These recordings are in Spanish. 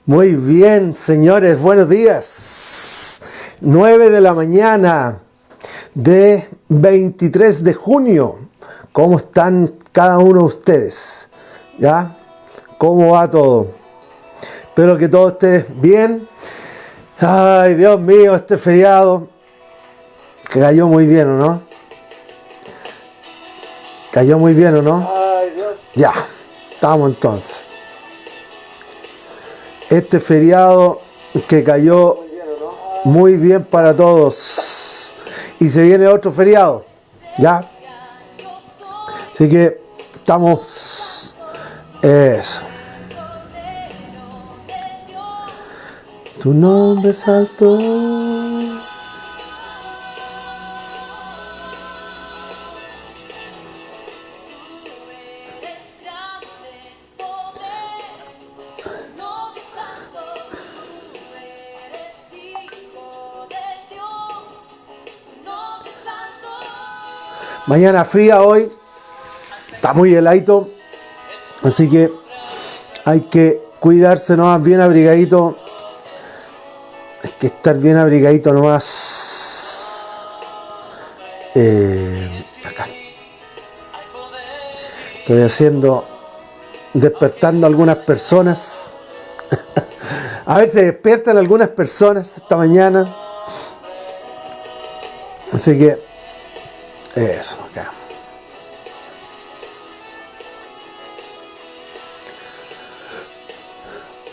Muy bien, señores, buenos días. 9 de la mañana de 23 de junio. ¿Cómo están cada uno de ustedes? ¿Ya? ¿Cómo va todo? Espero que todo esté bien. Ay, Dios mío, este feriado que cayó muy bien, ¿o no? ¿Cayó muy bien, o no? Ay, Dios. Ya, estamos entonces. Este feriado que cayó muy bien para todos. Y se viene otro feriado, ¿ya? Así que estamos... Eso. Tu nombre es alto. Mañana fría hoy, está muy heladito, así que hay que cuidarse nomás, bien abrigadito. Hay que estar bien abrigadito nomás. Acá. Estoy despertando a algunas personas. A ver, se despiertan algunas personas esta mañana. Así que eso, acá.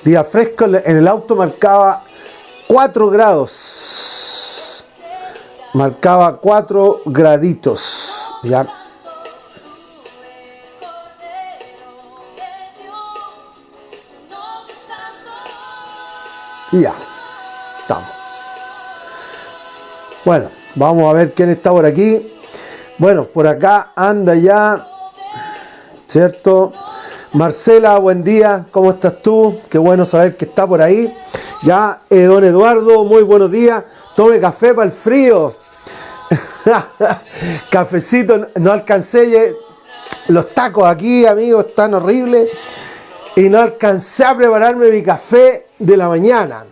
Día fresco, en el auto marcaba 4 grados. Marcaba 4 graditos. Ya. Y ya. Estamos. Bueno, vamos a ver quién está por aquí. Bueno, por acá anda ya, ¿cierto? Marcela, buen día, ¿cómo estás tú? Qué bueno saber que está por ahí. Ya, don Eduardo, muy buenos días. Tome café para el frío. Cafecito, no alcancé. Los tacos aquí, amigos, están horribles. Y no alcancé a prepararme mi café de la mañana.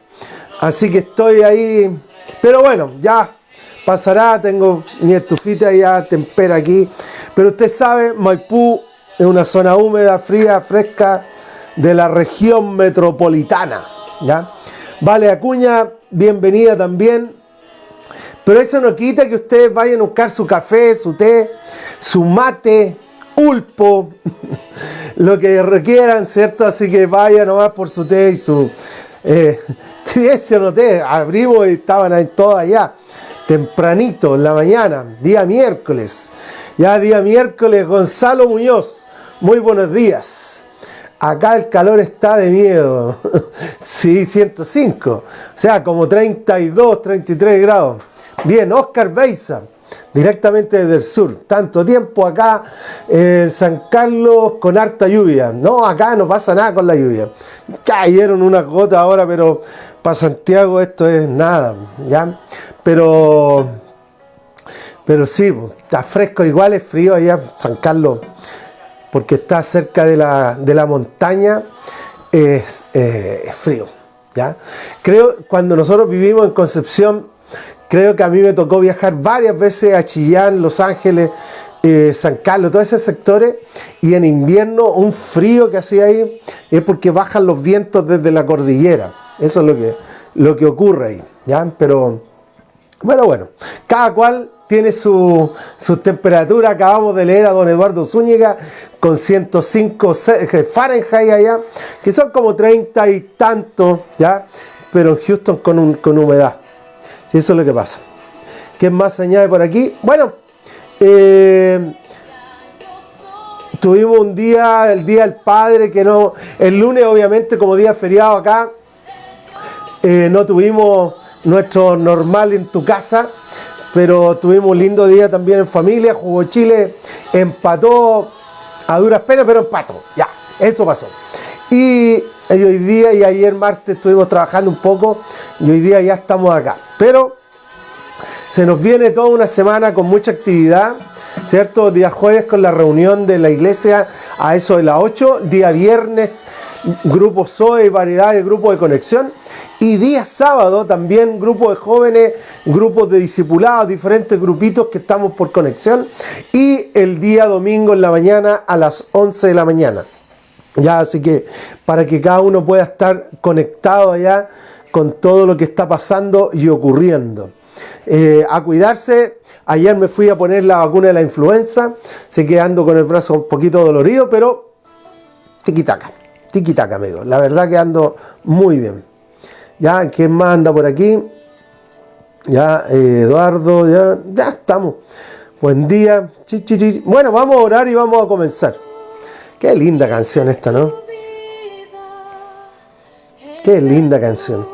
Así que estoy ahí. Pero bueno, ya pasará, tengo mi estufita ya tempera aquí. Pero usted sabe, Maipú es una zona húmeda, fría, fresca de la región metropolitana. ¿Ya? Vale, Acuña, bienvenida también. Pero eso no quita que ustedes vayan a buscar su café, su té, su mate, ulpo, lo que requieran, ¿cierto? Así que vayan nomás por su té y su... ese no té, abrimos y estaban ahí todos allá. Tempranito, en la mañana, día miércoles. Ya día miércoles, Gonzalo Muñoz. Muy buenos días. Acá el calor está de miedo. Sí, 105. O sea, como 32, 33 grados. Bien, Oscar Beiza, directamente desde el sur. Tanto tiempo acá en San Carlos con harta lluvia. No, acá no pasa nada con la lluvia. Cayeron unas gotas ahora, pero para Santiago esto es nada, ¿ya? Pero sí, está fresco, igual es frío allá en San Carlos, porque está cerca de la montaña, es frío, ¿ya? Creo, cuando nosotros vivimos en Concepción, creo que a mí me tocó viajar varias veces a Chillán, Los Ángeles, San Carlos, todos esos sectores, y en invierno un frío que hacía ahí es porque bajan los vientos desde la cordillera. Eso es lo que ocurre ahí, ¿ya? Pero bueno, cada cual tiene su temperatura. Acabamos de leer a don Eduardo Zúñiga con 105 Fahrenheit allá, que son como 30 y tanto, ¿ya? Pero en Houston con humedad. Sí, eso es lo que pasa. ¿Qué más se añade por aquí? Bueno, tuvimos un día, el Día del Padre, que no... El lunes, obviamente, como día feriado acá, no tuvimos nuestro normal en tu casa, pero tuvimos un lindo día también en familia. Jugó Chile, empató a duras penas, pero empató. Ya, eso pasó. Y hoy día y ayer martes estuvimos trabajando un poco y hoy día ya estamos acá. Pero se nos viene toda una semana con mucha actividad, ¿cierto? Día jueves con la reunión de la iglesia a eso de las 8, día viernes grupo Zoe, variedad de grupos de conexión. Y día sábado también grupos de jóvenes, grupos de discipulados, diferentes grupitos que estamos por conexión. Y el día domingo en la mañana a las 11 de la mañana. Ya, así que para que cada uno pueda estar conectado allá con todo lo que está pasando y ocurriendo. A cuidarse. Ayer me fui a poner la vacuna de la influenza. Sé que ando con el brazo un poquito dolorido, pero tiquitaca, amigo. La verdad que ando muy bien. Ya, ¿quién más anda por aquí? Ya, Eduardo, ya estamos. Buen día. Bueno, vamos a orar y vamos a comenzar. Qué linda canción esta, ¿no? Qué linda canción.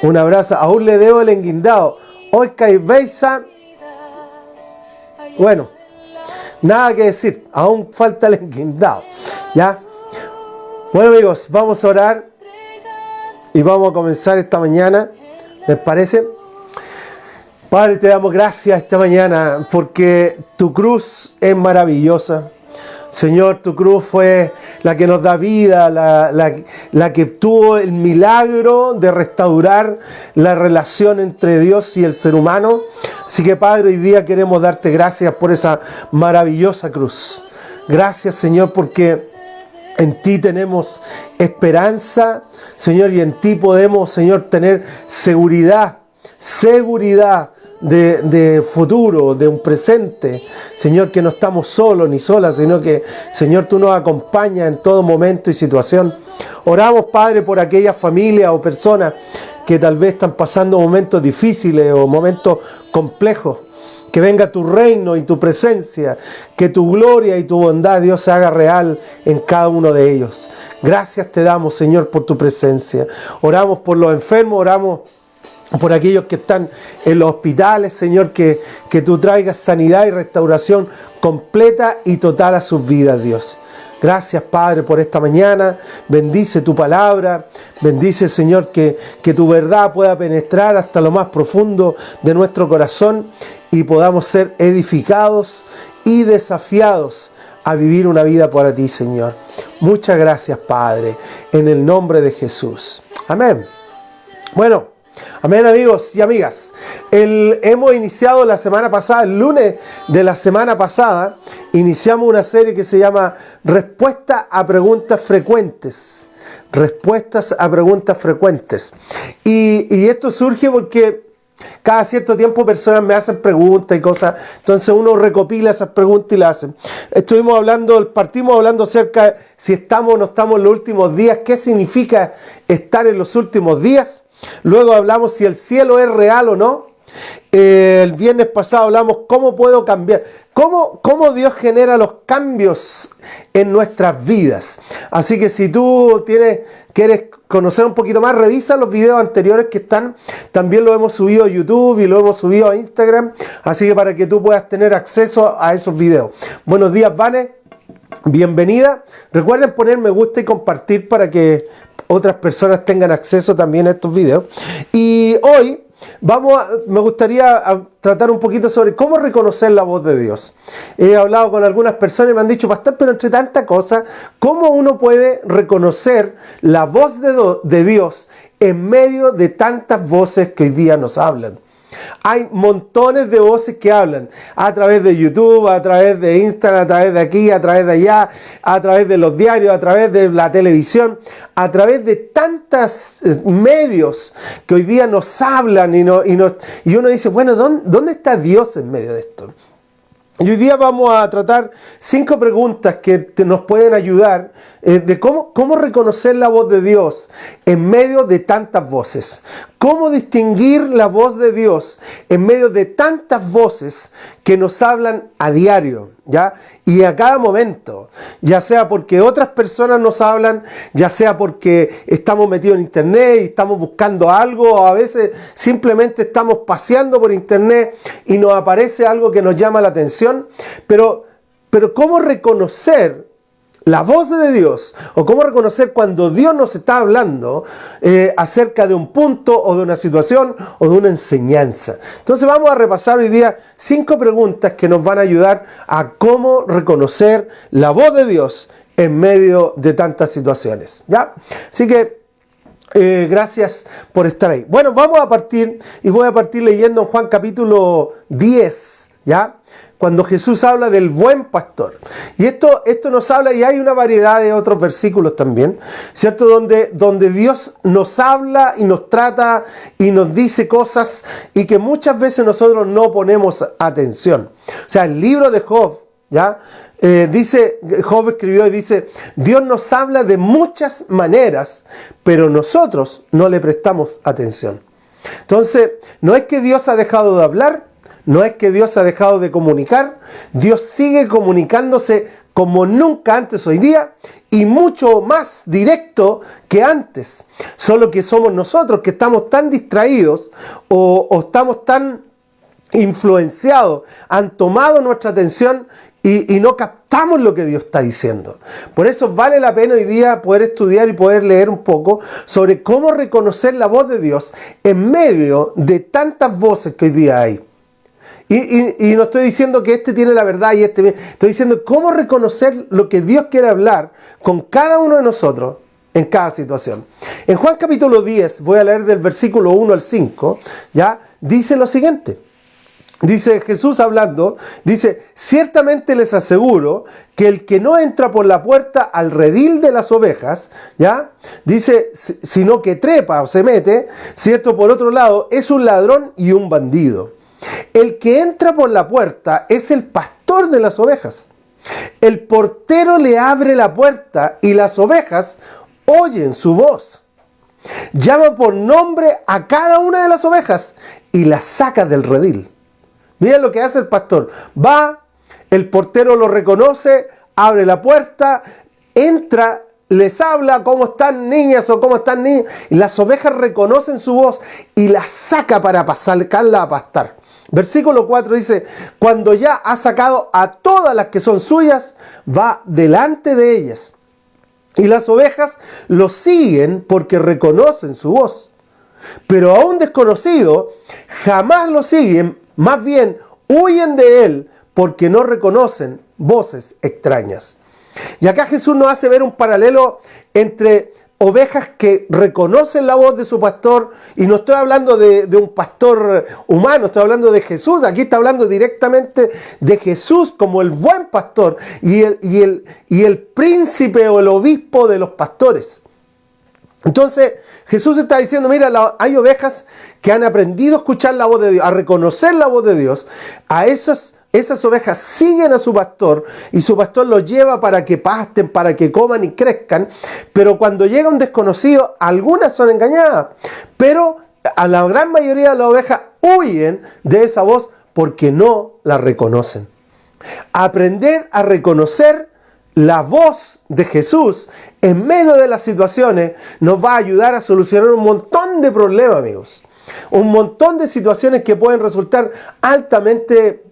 Un abrazo. Aún le debo el enguindado. Oica y Beisa. Bueno, nada que decir. Aún falta el enguindado. ¿Ya? Bueno, amigos, vamos a orar. Y vamos a comenzar esta mañana. ¿Les parece? Padre, te damos gracias esta mañana porque tu cruz es maravillosa. Señor, tu cruz fue la que nos da vida, la que tuvo el milagro de restaurar la relación entre Dios y el ser humano. Así que, Padre, hoy día queremos darte gracias por esa maravillosa cruz. Gracias, Señor, porque en ti tenemos esperanza, Señor, y en ti podemos, Señor, tener seguridad de futuro, de un presente. Señor, que no estamos solos ni solas, sino que, Señor, tú nos acompañas en todo momento y situación. Oramos, Padre, por aquellas familias o personas que tal vez están pasando momentos difíciles o momentos complejos. Que venga tu reino y tu presencia, que tu gloria y tu bondad, Dios, se haga real en cada uno de ellos. Gracias te damos, Señor, por tu presencia. Oramos por los enfermos, oramos por aquellos que están en los hospitales, Señor, que tú traigas sanidad y restauración completa y total a sus vidas, Dios. Gracias, Padre, por esta mañana. Bendice tu palabra. Bendice, Señor, que tu verdad pueda penetrar hasta lo más profundo de nuestro corazón y podamos ser edificados y desafiados a vivir una vida para ti, Señor. Muchas gracias, Padre, en el nombre de Jesús. Amén. Bueno, amén, amigos y amigas. Hemos iniciado la semana pasada, el lunes de la semana pasada, iniciamos una serie que se llama Respuesta a Preguntas Frecuentes. Respuestas a Preguntas Frecuentes. Y esto surge porque cada cierto tiempo personas me hacen preguntas y cosas, entonces uno recopila esas preguntas y las hace. Partimos hablando acerca de si estamos o no estamos en los últimos días, qué significa estar en los últimos días. Luego hablamos si el cielo es real o no. El viernes pasado hablamos cómo puedo cambiar, cómo Dios genera los cambios en nuestras vidas. Así que si tú quieres conocer un poquito más, revisa los videos anteriores que están. También lo hemos subido a YouTube y lo hemos subido a Instagram. Así que para que tú puedas tener acceso a esos videos. Buenos días, Vane. Bienvenida. Recuerden poner me gusta y compartir para que otras personas tengan acceso también a estos videos. Y hoy me gustaría tratar un poquito sobre cómo reconocer la voz de Dios. He hablado con algunas personas y me han dicho, pastor, pero entre tanta cosa, ¿cómo uno puede reconocer la voz de Dios en medio de tantas voces que hoy día nos hablan? Hay montones de voces que hablan a través de YouTube, a través de Instagram, a través de aquí, a través de allá, a través de los diarios, a través de la televisión, a través de tantos medios que hoy día nos hablan y uno dice, bueno, ¿dónde está Dios en medio de esto? Y hoy día vamos a tratar 5 preguntas que nos pueden ayudar de cómo reconocer la voz de Dios en medio de tantas voces. Cómo distinguir la voz de Dios en medio de tantas voces que nos hablan a diario, ¿ya? Y a cada momento, ya sea porque otras personas nos hablan, ya sea porque estamos metidos en internet y estamos buscando algo, o a veces simplemente estamos paseando por internet y nos aparece algo que nos llama la atención. Pero ¿cómo reconocer la voz de Dios, o cómo reconocer cuando Dios nos está hablando acerca de un punto o de una situación o de una enseñanza. Entonces vamos a repasar hoy día 5 preguntas que nos van a ayudar a cómo reconocer la voz de Dios en medio de tantas situaciones, ¿ya? Así que gracias por estar ahí. Bueno, vamos a partir, y voy a partir leyendo en Juan capítulo 10, ¿ya? Cuando Jesús habla del buen pastor. Y esto nos habla, y hay una variedad de otros versículos también, ¿cierto? Donde Dios nos habla y nos trata y nos dice cosas y que muchas veces nosotros no ponemos atención. O sea, el libro de Job, ¿ya? Job escribió y dice, Dios nos habla de muchas maneras, pero nosotros no le prestamos atención. Entonces, no es que Dios ha dejado de hablar, no es que Dios ha dejado de comunicar, Dios sigue comunicándose como nunca antes hoy día y mucho más directo que antes. Solo que somos nosotros que estamos tan distraídos o estamos tan influenciados, han tomado nuestra atención y no captamos lo que Dios está diciendo. Por eso vale la pena hoy día poder estudiar y poder leer un poco sobre cómo reconocer la voz de Dios en medio de tantas voces que hoy día hay. Y no estoy diciendo que este tiene la verdad y este... Estoy diciendo cómo reconocer lo que Dios quiere hablar con cada uno de nosotros en cada situación. En Juan capítulo 10, voy a leer del versículo 1 al 5, ¿ya? Dice lo siguiente. Dice Jesús hablando, dice, ciertamente les aseguro que el que no entra por la puerta al redil de las ovejas, ¿ya? Dice, sino que trepa o se mete, ¿cierto? Por otro lado, es un ladrón y un bandido. El que entra por la puerta es el pastor de las ovejas. El portero le abre la puerta y las ovejas oyen su voz. Llama por nombre a cada una de las ovejas y las saca del redil. Mira lo que hace el pastor. Va, el portero lo reconoce, abre la puerta, entra, les habla, ¿cómo están niñas o cómo están niños? Y las ovejas reconocen su voz y las saca para sacarla a pastar. Versículo 4 dice, cuando ya ha sacado a todas las que son suyas, va delante de ellas. Y las ovejas lo siguen porque reconocen su voz. Pero a un desconocido jamás lo siguen, más bien huyen de él porque no reconocen voces extrañas. Y acá Jesús nos hace ver un paralelo entre ovejas que reconocen la voz de su pastor, y no estoy hablando de un pastor humano, estoy hablando de Jesús. Aquí está hablando directamente de Jesús como el buen pastor y el príncipe o el obispo de los pastores. Entonces Jesús está diciendo, mira, hay ovejas que han aprendido a escuchar la voz de Dios, a reconocer la voz de Dios. Esas ovejas siguen a su pastor y su pastor los lleva para que pasten, para que coman y crezcan. Pero cuando llega un desconocido, algunas son engañadas. Pero a la gran mayoría de las ovejas huyen de esa voz porque no la reconocen. Aprender a reconocer la voz de Jesús en medio de las situaciones nos va a ayudar a solucionar un montón de problemas, amigos. Un montón de situaciones que pueden resultar altamente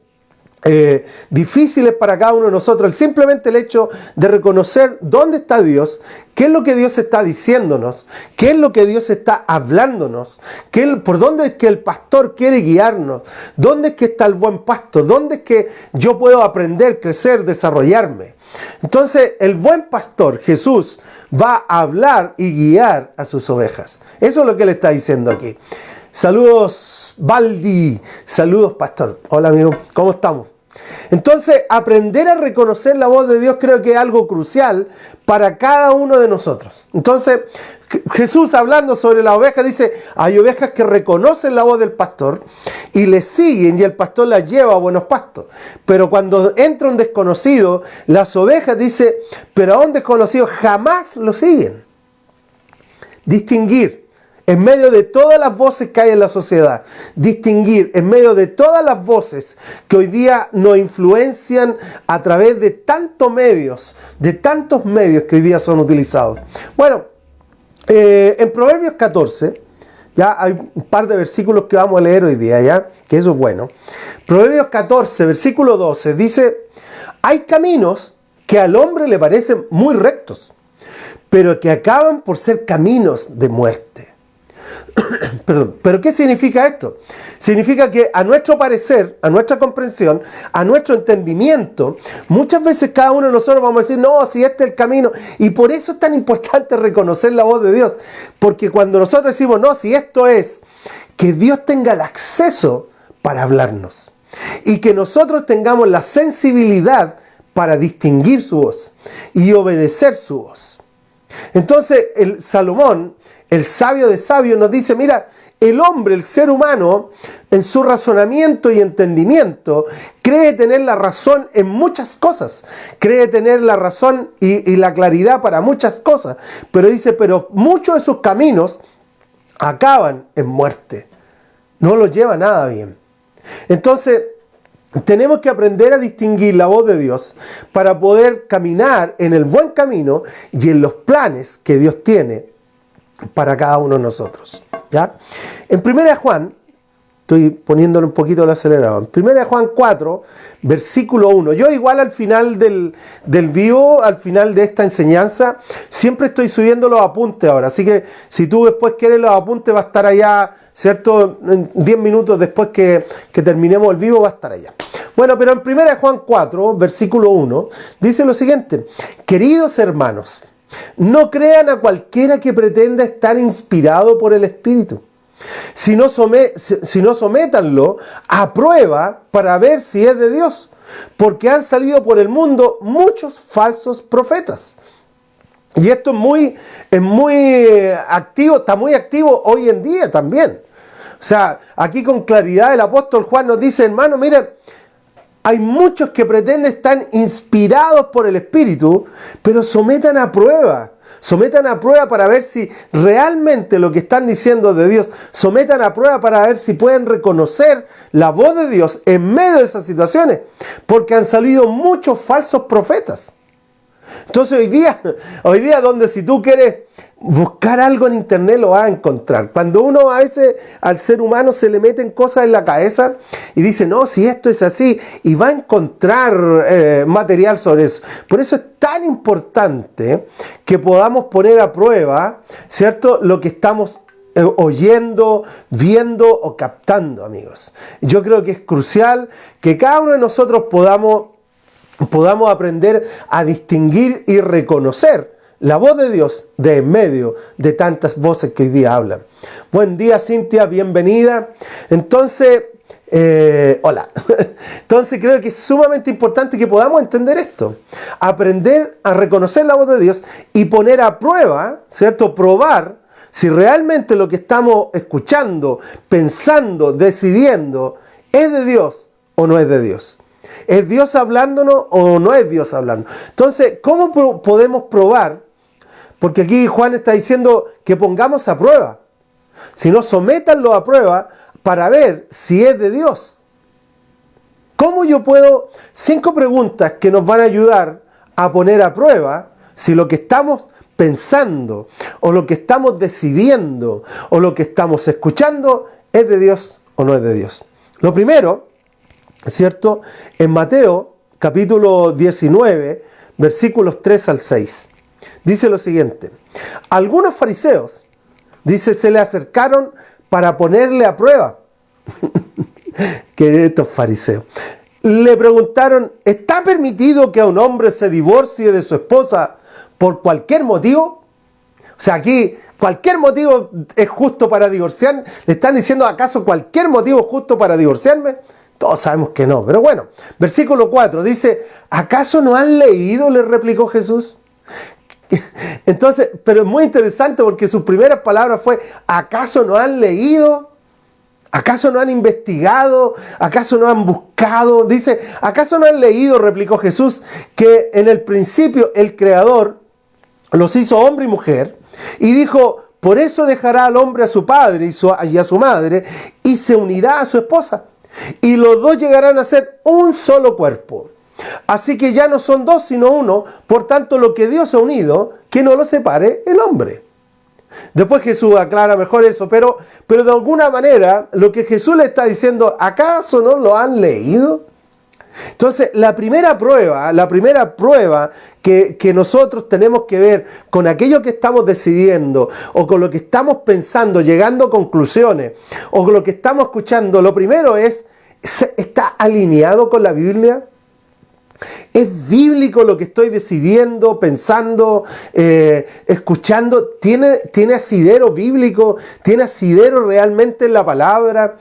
difíciles para cada uno de nosotros. Simplemente el hecho de reconocer dónde está Dios, qué es lo que Dios está diciéndonos, qué es lo que Dios está hablándonos, por dónde es que el pastor quiere guiarnos, dónde es que está el buen pasto, dónde es que yo puedo aprender, crecer, desarrollarme. Entonces el buen pastor, Jesús, va a hablar y guiar a sus ovejas. Eso es lo que le está diciendo aquí. Saludos, Baldi. Saludos, pastor. Hola, amigo. ¿Cómo estamos? Entonces, aprender a reconocer la voz de Dios creo que es algo crucial para cada uno de nosotros. Entonces, Jesús hablando sobre la oveja dice, hay ovejas que reconocen la voz del pastor y le siguen y el pastor las lleva a buenos pastos. Pero cuando entra un desconocido, las ovejas dice, pero a un desconocido jamás lo siguen. Distinguir. En medio de todas las voces que hay en la sociedad, distinguir en medio de todas las voces que hoy día nos influencian a través de tantos medios que hoy día son utilizados. Bueno, en Proverbios 14, ya hay un par de versículos que vamos a leer hoy día, ya, que eso es bueno. Proverbios 14, versículo 12, dice, hay caminos que al hombre le parecen muy rectos, pero que acaban por ser caminos de muerte. Perdón, ¿pero qué significa esto? Significa que a nuestro parecer, a nuestra comprensión, a nuestro entendimiento, muchas veces cada uno de nosotros vamos a decir, no, si este es el camino, y por eso es tan importante reconocer la voz de Dios, porque cuando nosotros decimos, no, si esto es, que Dios tenga el acceso para hablarnos, y que nosotros tengamos la sensibilidad para distinguir su voz, y obedecer su voz. Entonces, el Salomón, el sabio de sabios, nos dice, mira, el hombre, el ser humano, en su razonamiento y entendimiento, cree tener la razón en muchas cosas, cree tener la razón y la claridad para muchas cosas, pero dice, pero muchos de sus caminos acaban en muerte, no los lleva nada bien. Entonces, tenemos que aprender a distinguir la voz de Dios para poder caminar en el buen camino y en los planes que Dios tiene para cada uno de nosotros, ¿ya? En 1 Juan, estoy poniéndole un poquito el acelerador, en 1 Juan 4, versículo 1, yo igual al final del vivo, al final de esta enseñanza, siempre estoy subiendo los apuntes ahora, así que si tú después quieres los apuntes va a estar allá, ¿cierto? En 10 minutos después que terminemos el vivo va a estar allá. Bueno, pero en 1 Juan 4, versículo 1, dice lo siguiente, queridos hermanos, no crean a cualquiera que pretenda estar inspirado por el Espíritu, sino sométanlo a prueba para ver si es de Dios, porque han salido por el mundo muchos falsos profetas. Y esto es muy activo, está muy activo hoy en día también. O sea, aquí con claridad el apóstol Juan nos dice, hermano, miren, hay muchos que pretenden estar inspirados por el Espíritu, pero sometan a prueba para ver si realmente lo que están diciendo es de Dios. Sometan a prueba para ver si pueden reconocer la voz de Dios en medio de esas situaciones, porque han salido muchos falsos profetas. Entonces hoy día donde si tú quieres buscar algo en internet lo vas a encontrar. Cuando uno a veces al ser humano se le meten cosas en la cabeza y dice, no, si esto es así, y va a encontrar material sobre eso. Por eso es tan importante que podamos poner a prueba, ¿cierto?, lo que estamos oyendo, viendo o captando, amigos. Yo creo que es crucial que cada uno de nosotros podamos aprender a distinguir y reconocer la voz de Dios de en medio de tantas voces que hoy día hablan. Buen día, Cintia, bienvenida. Entonces, hola. Entonces creo que es sumamente importante que podamos entender esto. Aprender a reconocer la voz de Dios y poner a prueba, ¿cierto? Probar si realmente lo que estamos escuchando, pensando, decidiendo, es de Dios o no es de Dios. ¿Es Dios hablándonos o no es Dios hablando? Entonces, ¿cómo podemos probar? Porque aquí Juan está diciendo que pongamos a prueba. Si no, sométanlo a prueba para ver si es de Dios. ¿Cómo yo puedo? 5 preguntas que nos van a ayudar a poner a prueba si lo que estamos pensando o lo que estamos decidiendo o lo que estamos escuchando es de Dios o no es de Dios. Lo primero, ¿cierto? En Mateo, capítulo 19, versículos 3 al 6. Dice lo siguiente. Algunos fariseos, dice, se le acercaron para ponerle a prueba. Que estos fariseos. Le preguntaron, ¿está permitido que a un hombre se divorcie de su esposa por cualquier motivo? O sea, aquí cualquier motivo es justo para divorciar. ¿Le están diciendo acaso cualquier motivo es justo para divorciarme? Todos sabemos que no, pero bueno. Versículo 4 dice, ¿acaso no han leído?, le replicó Jesús. Entonces, pero es muy interesante porque sus primeras palabras fue, ¿acaso no han leído? ¿Acaso no han investigado? ¿Acaso no han buscado? Dice, ¿acaso no han leído?, replicó Jesús, que en el principio el Creador los hizo hombre y mujer, y dijo, por eso dejará al hombre a su padre y a su madre, y se unirá a su esposa, y los dos llegarán a ser un solo cuerpo. Así que ya no son dos sino uno, por tanto lo que Dios ha unido, que no lo separe el hombre. Después Jesús aclara mejor eso, pero de alguna manera lo que Jesús le está diciendo, ¿acaso no lo han leído? Entonces, la primera prueba que nosotros tenemos que ver con aquello que estamos decidiendo, o con lo que estamos pensando, llegando a conclusiones, o con lo que estamos escuchando, lo primero es, ¿está alineado con la Biblia? ¿Es bíblico lo que estoy decidiendo, pensando, escuchando? ¿Tiene asidero bíblico? ¿Tiene asidero realmente en la palabra?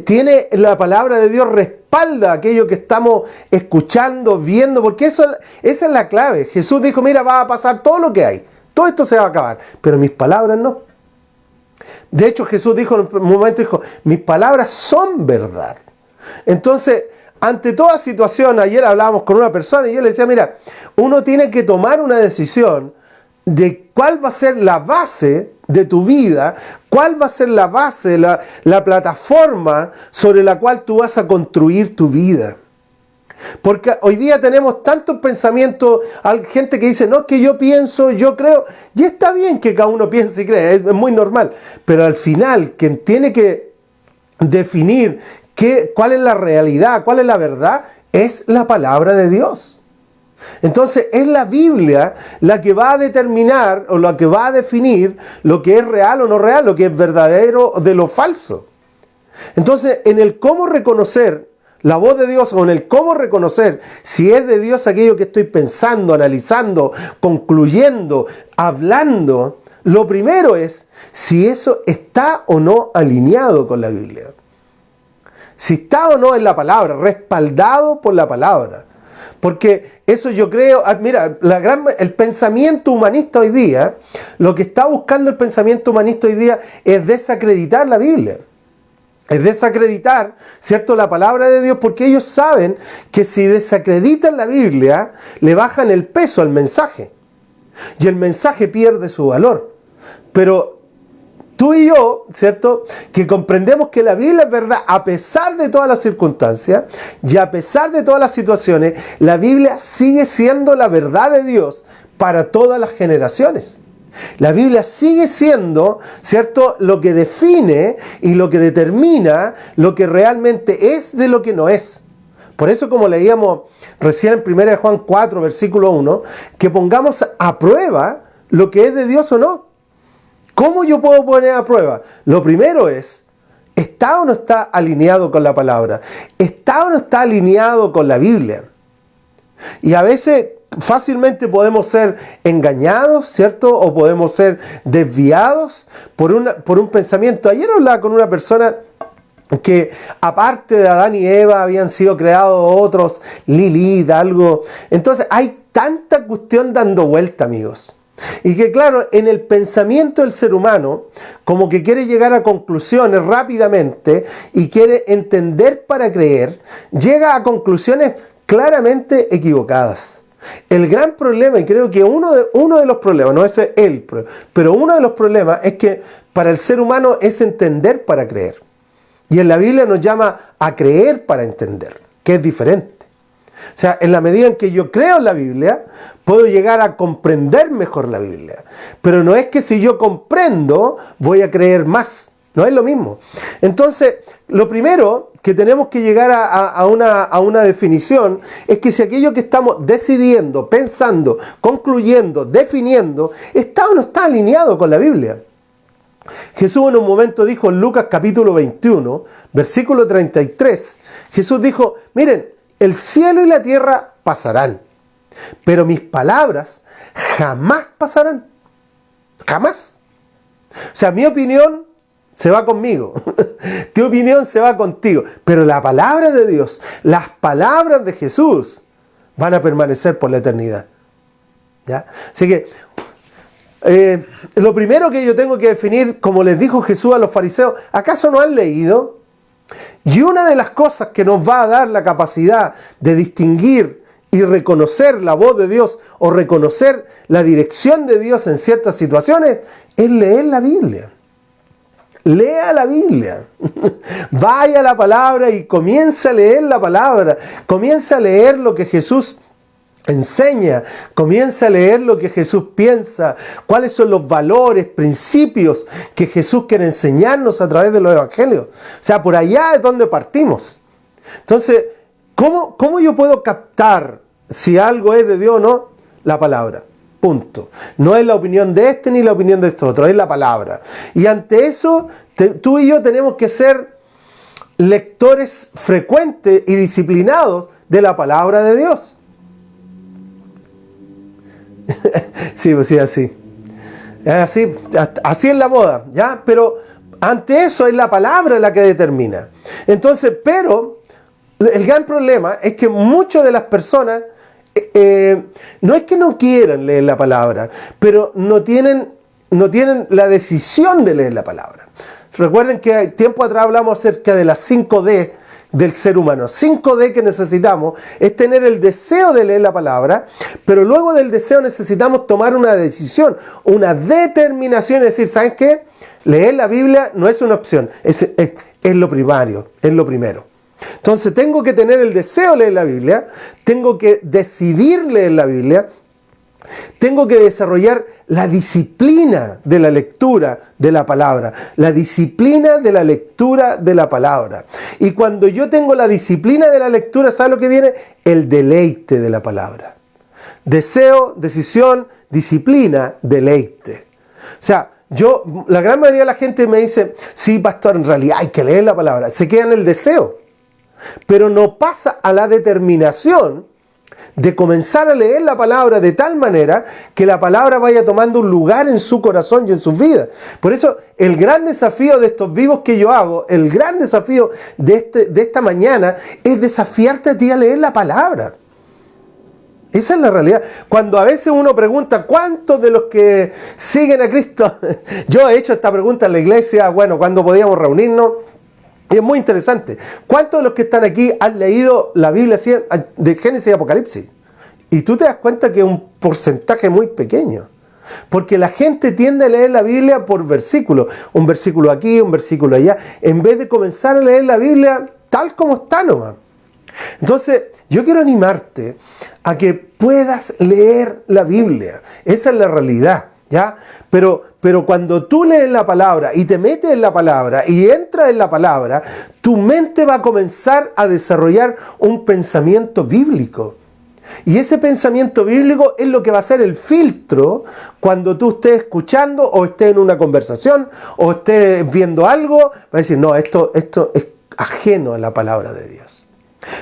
¿Tiene la palabra de Dios respalda aquello que estamos escuchando, viendo? Porque esa es la clave. Jesús dijo, mira, va a pasar todo lo que hay. Todo esto se va a acabar, pero mis palabras no. De hecho, Jesús dijo en un momento, mis palabras son verdad. Entonces, ante toda situación, ayer hablábamos con una persona y yo le decía, mira, uno tiene que tomar una decisión de cuál va a ser la base de tu vida, cuál va a ser la base, la plataforma sobre la cual tú vas a construir tu vida. Porque hoy día tenemos tantos pensamientos, hay gente que dice, no, es que yo pienso, yo creo, y está bien que cada uno piense y cree, es muy normal, pero al final quien tiene que definir cuál es la realidad, cuál es la verdad, es la palabra de Dios. Entonces es la Biblia la que va a determinar o la que va a definir lo que es real o no real, lo que es verdadero de lo falso. Entonces en el cómo reconocer la voz de Dios, o en el cómo reconocer si es de Dios aquello que estoy pensando, analizando, concluyendo, hablando, lo primero es si eso está o no alineado con la Biblia. Si está o no en la palabra, respaldado por la palabra. Porque eso yo creo, mira, el pensamiento humanista hoy día, lo que está buscando el pensamiento humanista hoy día es desacreditar la Biblia. Es desacreditar, ¿cierto?, la palabra de Dios, porque ellos saben que si desacreditan la Biblia, le bajan el peso al mensaje. Y el mensaje pierde su valor. Pero tú y yo, ¿cierto?, que comprendemos que la Biblia es verdad a pesar de todas las circunstancias y a pesar de todas las situaciones, la Biblia sigue siendo la verdad de Dios para todas las generaciones. La Biblia sigue siendo, ¿cierto?, lo que define y lo que determina lo que realmente es de lo que no es. Por eso, como leíamos recién en 1 Juan 4, versículo 1, que pongamos a prueba lo que es de Dios o no. ¿Cómo yo puedo poner a prueba? Lo primero es, ¿está o no está alineado con la palabra? ¿Está o no está alineado con la Biblia? Y a veces fácilmente podemos ser engañados, ¿cierto? O podemos ser desviados por un pensamiento. Ayer hablaba con una persona que aparte de Adán y Eva habían sido creados otros, Lilith, algo. Entonces hay tanta cuestión dando vuelta, amigos. Y que claro, en el pensamiento del ser humano, como que quiere llegar a conclusiones rápidamente y quiere entender para creer, llega a conclusiones claramente equivocadas. El gran problema, y creo que uno de los problemas, no ese es el problema, pero uno de los problemas es que para el ser humano es entender para creer. Y en la Biblia nos llama a creer para entender, que es diferente. O sea, en la medida en que yo creo en la Biblia, puedo llegar a comprender mejor la Biblia. Pero no es que si yo comprendo, voy a creer más. No es lo mismo. Entonces, lo primero que tenemos que llegar a una definición es que si aquello que estamos decidiendo, pensando, concluyendo, definiendo, está o no está alineado con la Biblia. Jesús en un momento dijo en Lucas capítulo 21, versículo 33, Jesús dijo, miren, el cielo y la tierra pasarán, pero mis palabras jamás pasarán. Jamás. O sea, mi opinión se va conmigo. Tu opinión se va contigo. Pero la palabra de Dios, las palabras de Jesús van a permanecer por la eternidad. ¿Ya? Así que lo primero que yo tengo que definir, como les dijo Jesús a los fariseos, ¿acaso no han leído? Y una de las cosas que nos va a dar la capacidad de distinguir y reconocer la voz de Dios o reconocer la dirección de Dios en ciertas situaciones es leer la Biblia. Lea la Biblia. Vaya a la palabra y comienza a leer la palabra. Comienza a leer lo que Jesús enseña, comienza a leer lo que Jesús piensa, cuáles son los valores, principios que Jesús quiere enseñarnos a través de los evangelios. O sea, por allá es donde partimos. Entonces, ¿Cómo yo puedo captar si algo es de Dios o no? La palabra. Punto. No es la opinión de este ni la opinión de este otro, es la palabra. Y ante eso, tú y yo tenemos que ser lectores frecuentes y disciplinados de la palabra de Dios. Sí, pues sí, así. Así es la moda, ¿ya? Pero ante eso es la palabra la que determina. Entonces, pero el gran problema es que muchas de las personas no es que no quieran leer la palabra, pero no tienen la decisión de leer la palabra. Recuerden que tiempo atrás hablamos acerca de las 5D del ser humano. 5D que necesitamos es tener el deseo de leer la palabra, pero luego del deseo necesitamos tomar una decisión, una determinación, es decir, ¿saben qué? Leer la Biblia no es una opción, es lo primario, es lo primero. Entonces tengo que tener el deseo de leer la Biblia, tengo que decidir leer la Biblia, tengo que desarrollar la disciplina de la lectura de la palabra, la disciplina de la lectura de la palabra. Y cuando yo tengo la disciplina de la lectura, ¿sabe lo que viene? El deleite de la palabra. Deseo, decisión, disciplina, deleite. O sea, la gran mayoría de la gente me dice, sí, pastor, en realidad hay que leer la palabra. Se queda en el deseo, pero no pasa a la determinación de comenzar a leer la palabra de tal manera que la palabra vaya tomando un lugar en su corazón y en sus vidas. Por eso el gran desafío de estos vivos que yo hago, el gran desafío de esta mañana es desafiarte a ti a leer la palabra. Esa es la realidad. Cuando a veces uno pregunta ¿cuántos de los que siguen a Cristo? Yo he hecho esta pregunta en la iglesia, bueno, cuando podíamos reunirnos. Y es muy interesante. ¿Cuántos de los que están aquí han leído la Biblia de Génesis y Apocalipsis? Y tú te das cuenta que es un porcentaje muy pequeño. Porque la gente tiende a leer la Biblia por versículos. Un versículo aquí, un versículo allá. En vez de comenzar a leer la Biblia tal como está nomás. Entonces, yo quiero animarte a que puedas leer la Biblia. Esa es la realidad, ¿ya? Pero cuando tú lees la palabra y te metes en la palabra y entras en la palabra, tu mente va a comenzar a desarrollar un pensamiento bíblico. Y ese pensamiento bíblico es lo que va a ser el filtro cuando tú estés escuchando o estés en una conversación o estés viendo algo. Va a decir, no, esto es ajeno a la palabra de Dios.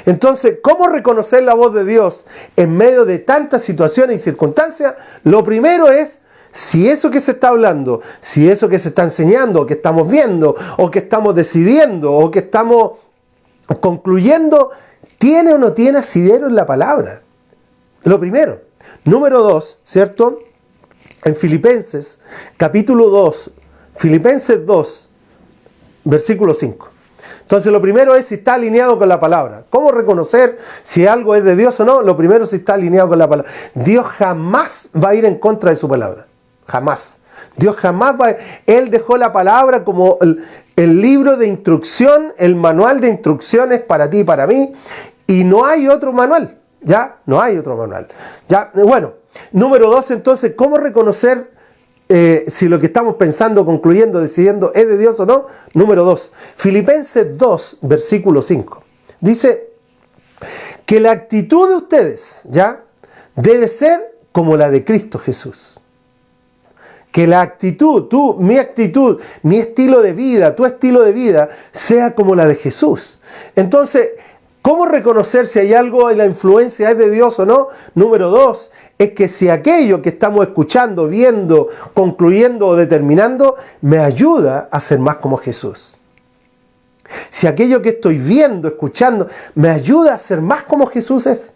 Entonces, ¿cómo reconocer la voz de Dios en medio de tantas situaciones y circunstancias? Lo primero es, si eso que se está hablando, si eso que se está enseñando, o que estamos viendo, o que estamos decidiendo, o que estamos concluyendo, ¿tiene o no tiene asidero en la palabra? Lo primero. Número 2, ¿cierto? En Filipenses, capítulo 2, Filipenses 2, versículo 5. Entonces lo primero es si está alineado con la palabra. ¿Cómo reconocer si algo es de Dios o no? Lo primero es si está alineado con la palabra. Dios jamás va a ir en contra de su palabra. Jamás. Dios jamás va a... Él dejó la palabra como el libro de instrucción, el manual de instrucciones para ti y para mí. Y no hay otro manual. ¿Ya? No hay otro manual. ¿Ya? Bueno, número 2 entonces, ¿cómo reconocer si lo que estamos pensando, concluyendo, decidiendo es de Dios o no? Número 2, Filipenses 2, versículo 5. Dice que la actitud de ustedes, ¿ya? Debe ser como la de Cristo Jesús. Que la actitud, mi estilo de vida, tu estilo de vida, sea como la de Jesús. Entonces, ¿cómo reconocer si hay algo en la influencia es de Dios o no? Número 2, es que si aquello que estamos escuchando, viendo, concluyendo o determinando, me ayuda a ser más como Jesús. Si aquello que estoy viendo, escuchando, me ayuda a ser más como Jesús es.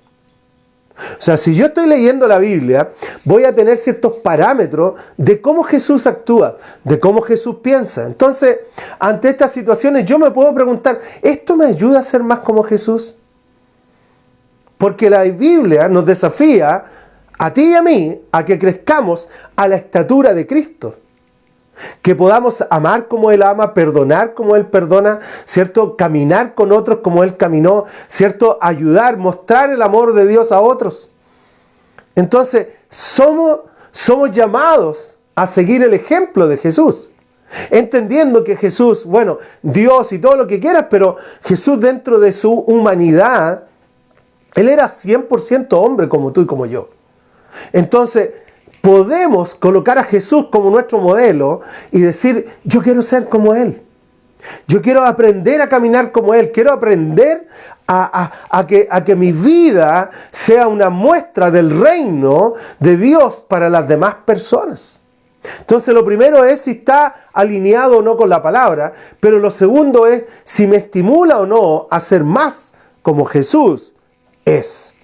O sea, si yo estoy leyendo la Biblia, voy a tener ciertos parámetros de cómo Jesús actúa, de cómo Jesús piensa. Entonces, ante estas situaciones yo me puedo preguntar, ¿esto me ayuda a ser más como Jesús? Porque la Biblia nos desafía a ti y a mí a que crezcamos a la estatura de Cristo. Que podamos amar como Él ama, perdonar como Él perdona, ¿cierto? Caminar con otros como Él caminó, ¿cierto? Ayudar, mostrar el amor de Dios a otros. Entonces, somos llamados a seguir el ejemplo de Jesús. Entendiendo que Jesús, bueno, Dios y todo lo que quieras, pero Jesús dentro de su humanidad, Él era 100% hombre como tú y como yo. Entonces, podemos colocar a Jesús como nuestro modelo y decir, yo quiero ser como Él. Yo quiero aprender a caminar como Él. Quiero aprender a que mi vida sea una muestra del reino de Dios para las demás personas. Entonces lo primero es si está alineado o no con la palabra, pero lo segundo es si me estimula o no a ser más como Jesús es.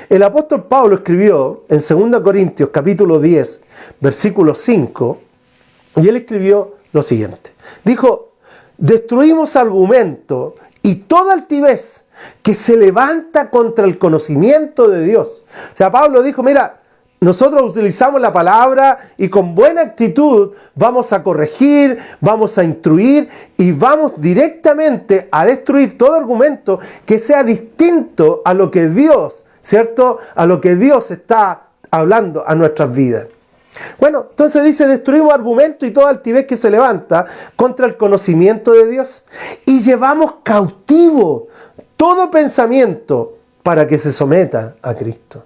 El apóstol Pablo escribió en 2 Corintios capítulo 10, versículo 5, y él escribió lo siguiente. Dijo, destruimos argumento y toda altivez que se levanta contra el conocimiento de Dios. O sea, Pablo dijo, mira, nosotros utilizamos la palabra y con buena actitud vamos a corregir, vamos a instruir y vamos directamente a destruir todo argumento que sea distinto a lo que Dios, ¿cierto? A lo que Dios está hablando a nuestras vidas. Bueno, entonces dice, destruimos argumentos y toda altivez que se levanta contra el conocimiento de Dios y llevamos cautivo todo pensamiento para que se someta a Cristo.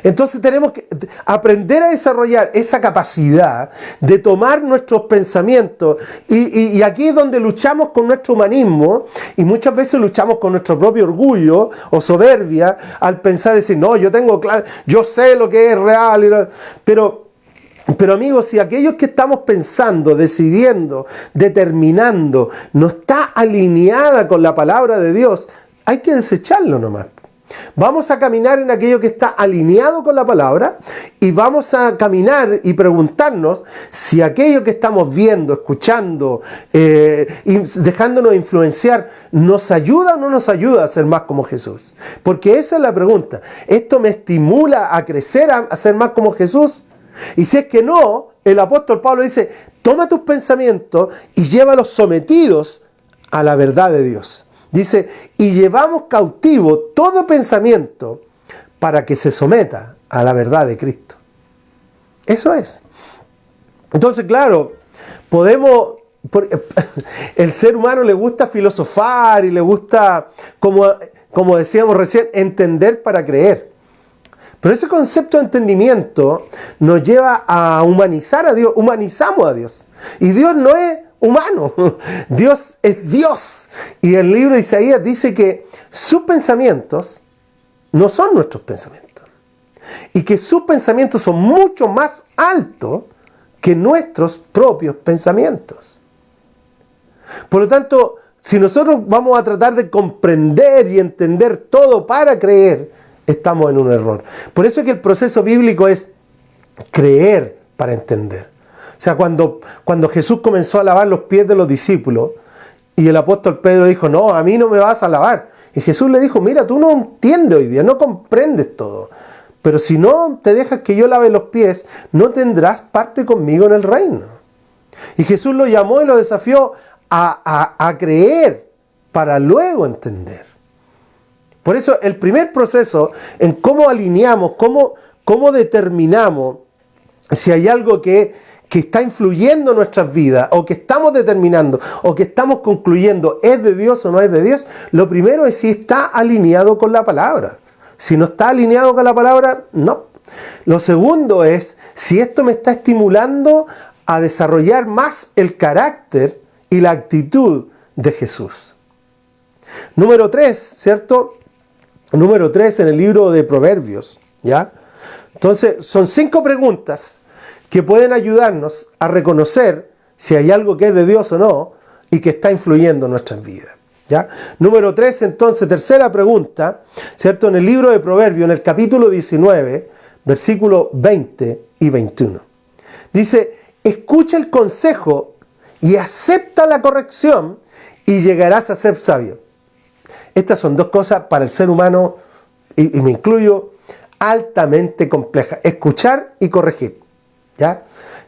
Entonces tenemos que aprender a desarrollar esa capacidad de tomar nuestros pensamientos y aquí es donde luchamos con nuestro humanismo y muchas veces luchamos con nuestro propio orgullo o soberbia al pensar decir, no, yo tengo claro, yo sé lo que es real, pero amigos, si aquellos que estamos pensando, decidiendo, determinando, no está alineada con la palabra de Dios, hay que desecharlo nomás. Vamos a caminar en aquello que está alineado con la palabra y vamos a caminar y preguntarnos si aquello que estamos viendo, escuchando, dejándonos influenciar, nos ayuda o no nos ayuda a ser más como Jesús. Porque esa es la pregunta. ¿Esto me estimula a crecer, a ser más como Jesús? Y si es que no, el apóstol Pablo dice, toma tus pensamientos y llévalos sometidos a la verdad de Dios. Dice, y llevamos cautivo todo pensamiento para que se someta a la verdad de Cristo. Eso es. Entonces, claro, el ser humano le gusta filosofar y le gusta, como decíamos recién, entender para creer. Pero ese concepto de entendimiento nos lleva a humanizar a Dios, humanizamos a Dios. Y Dios no es humano, Dios es Dios. Y el libro de Isaías dice que sus pensamientos no son nuestros pensamientos. Y que sus pensamientos son mucho más altos que nuestros propios pensamientos. Por lo tanto, si nosotros vamos a tratar de comprender y entender todo para creer, estamos en un error. Por eso es que el proceso bíblico es creer para entender. O sea, cuando Jesús comenzó a lavar los pies de los discípulos y el apóstol Pedro dijo, no, a mí no me vas a lavar. Y Jesús le dijo, mira, tú no entiendes hoy día, no comprendes todo. Pero si no te dejas que yo lave los pies, no tendrás parte conmigo en el reino. Y Jesús lo llamó y lo desafió a creer para luego entender. Por eso el primer proceso en cómo alineamos, cómo determinamos si hay algo que está influyendo en nuestras vidas, o que estamos determinando, o que estamos concluyendo, ¿es de Dios o no es de Dios? Lo primero es si está alineado con la palabra. Si no está alineado con la palabra, no. Lo segundo es si esto me está estimulando a desarrollar más el carácter y la actitud de Jesús. Número 3, ¿cierto? Número 3 en el libro de Proverbios, ¿ya? Entonces, son 5 preguntas que pueden ayudarnos a reconocer si hay algo que es de Dios o no y que está influyendo en nuestras vidas, ¿ya? Número 3, entonces, tercera pregunta, ¿cierto? En el libro de Proverbios, en el capítulo 19, versículos 20 y 21. Dice, escucha el consejo y acepta la corrección y llegarás a ser sabio. Estas son dos cosas para el ser humano, y me incluyo, altamente complejas. Escuchar y corregir, ¿ya?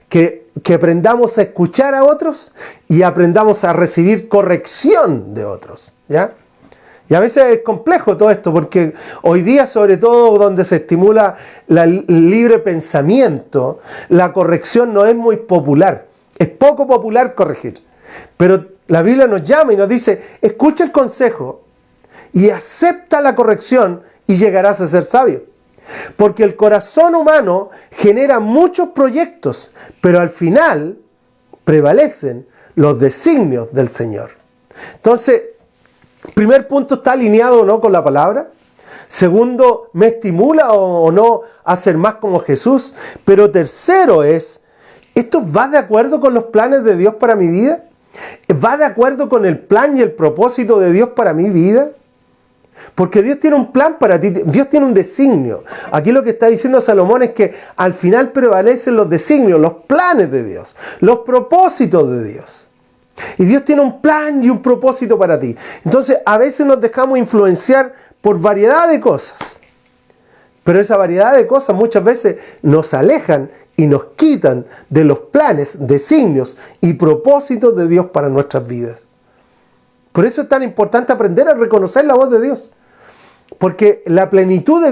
Que aprendamos a escuchar a otros y aprendamos a recibir corrección de otros, ¿ya? Y a veces es complejo todo esto, porque hoy día, sobre todo donde se estimula el libre pensamiento, la corrección no es muy popular. Es poco popular corregir. Pero la Biblia nos llama y nos dice, escucha el consejo y acepta la corrección y llegarás a ser sabio. Porque el corazón humano genera muchos proyectos, pero al final prevalecen los designios del Señor. Entonces, primer punto, ¿está alineado o no con la palabra? Segundo, ¿me estimula o no a ser más como Jesús? Pero tercero es, ¿esto va de acuerdo con los planes de Dios para mi vida? ¿Va de acuerdo con el plan y el propósito de Dios para mi vida? Porque Dios tiene un plan para ti, Dios tiene un designio. Aquí lo que está diciendo Salomón es que al final prevalecen los designios, los planes de Dios, los propósitos de Dios. Y Dios tiene un plan y un propósito para ti. Entonces a veces nos dejamos influenciar por variedad de cosas. Pero esa variedad de cosas muchas veces nos alejan y nos quitan de los planes, designios y propósitos de Dios para nuestras vidas. Por eso es tan importante aprender a reconocer la voz de Dios. Porque la plenitud de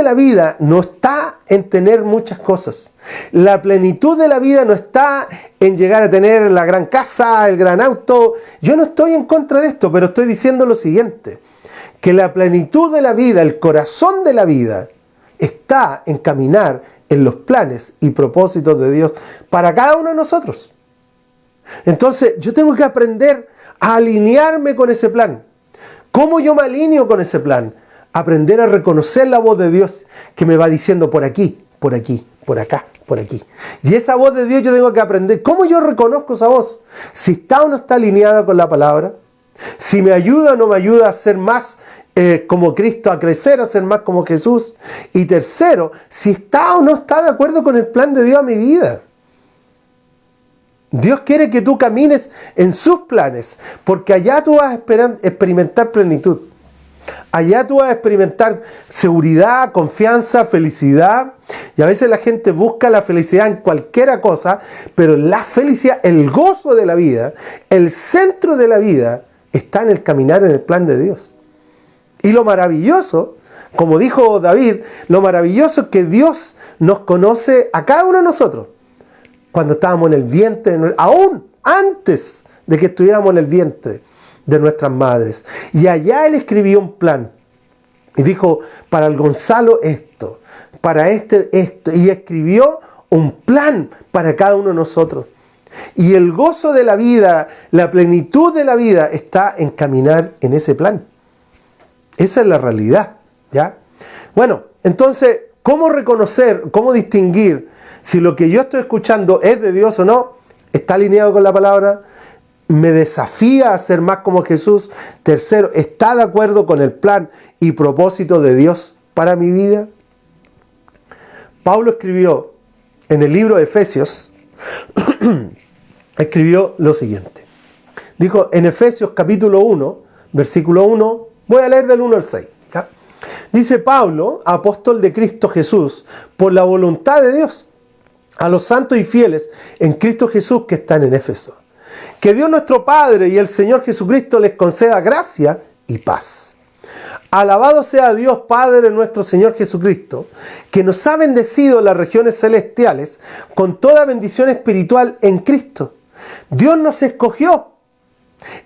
la vida no está en tener muchas cosas. La plenitud de la vida no está en llegar a tener la gran casa, el gran auto. Yo no estoy en contra de esto, pero estoy diciendo lo siguiente. Que la plenitud de la vida, el corazón de la vida, está en caminar en los planes y propósitos de Dios para cada uno de nosotros. Entonces yo tengo que aprender a alinearme con ese plan. ¿Cómo yo me alineo con ese plan? Aprender a reconocer la voz de Dios que me va diciendo por aquí, por aquí, por acá, por aquí. Y esa voz de Dios yo tengo que aprender. ¿Cómo yo reconozco esa voz? Si está o no está alineada con la palabra. Si me ayuda o no me ayuda a ser más como Cristo, a crecer, a ser más como Jesús. Y tercero, si está o no está de acuerdo con el plan de Dios a mi vida. Dios quiere que tú camines en sus planes, porque allá tú vas a experimentar plenitud. Allá tú vas a experimentar seguridad, confianza, felicidad. Y a veces la gente busca la felicidad en cualquier cosa, pero la felicidad, el gozo de la vida, el centro de la vida, está en el caminar en el plan de Dios. Y lo maravilloso, como dijo David, lo maravilloso es que Dios nos conoce a cada uno de nosotros. Cuando estábamos en el vientre, aún antes de que estuviéramos en el vientre de nuestras madres. Y allá Él escribió un plan. Y dijo, para el Gonzalo esto, para este esto. Y escribió un plan para cada uno de nosotros. Y el gozo de la vida, la plenitud de la vida está en caminar en ese plan. Esa es la realidad, ¿ya? Bueno, entonces, ¿cómo reconocer, cómo distinguir si lo que yo estoy escuchando es de Dios o no? ¿Está alineado con la palabra? ¿Me desafía a ser más como Jesús? Tercero, ¿está de acuerdo con el plan y propósito de Dios para mi vida? Pablo escribió en el libro de Efesios, escribió lo siguiente. Dijo en Efesios capítulo 1, versículo 1, voy a leer del 1 al 6. ¿Ya? Dice Pablo, apóstol de Cristo Jesús, por la voluntad de Dios, a los santos y fieles en Cristo Jesús que están en Éfeso. Que Dios nuestro Padre y el Señor Jesucristo les conceda gracia y paz. Alabado sea Dios Padre nuestro Señor Jesucristo, que nos ha bendecido en las regiones celestiales con toda bendición espiritual en Cristo. Dios nos escogió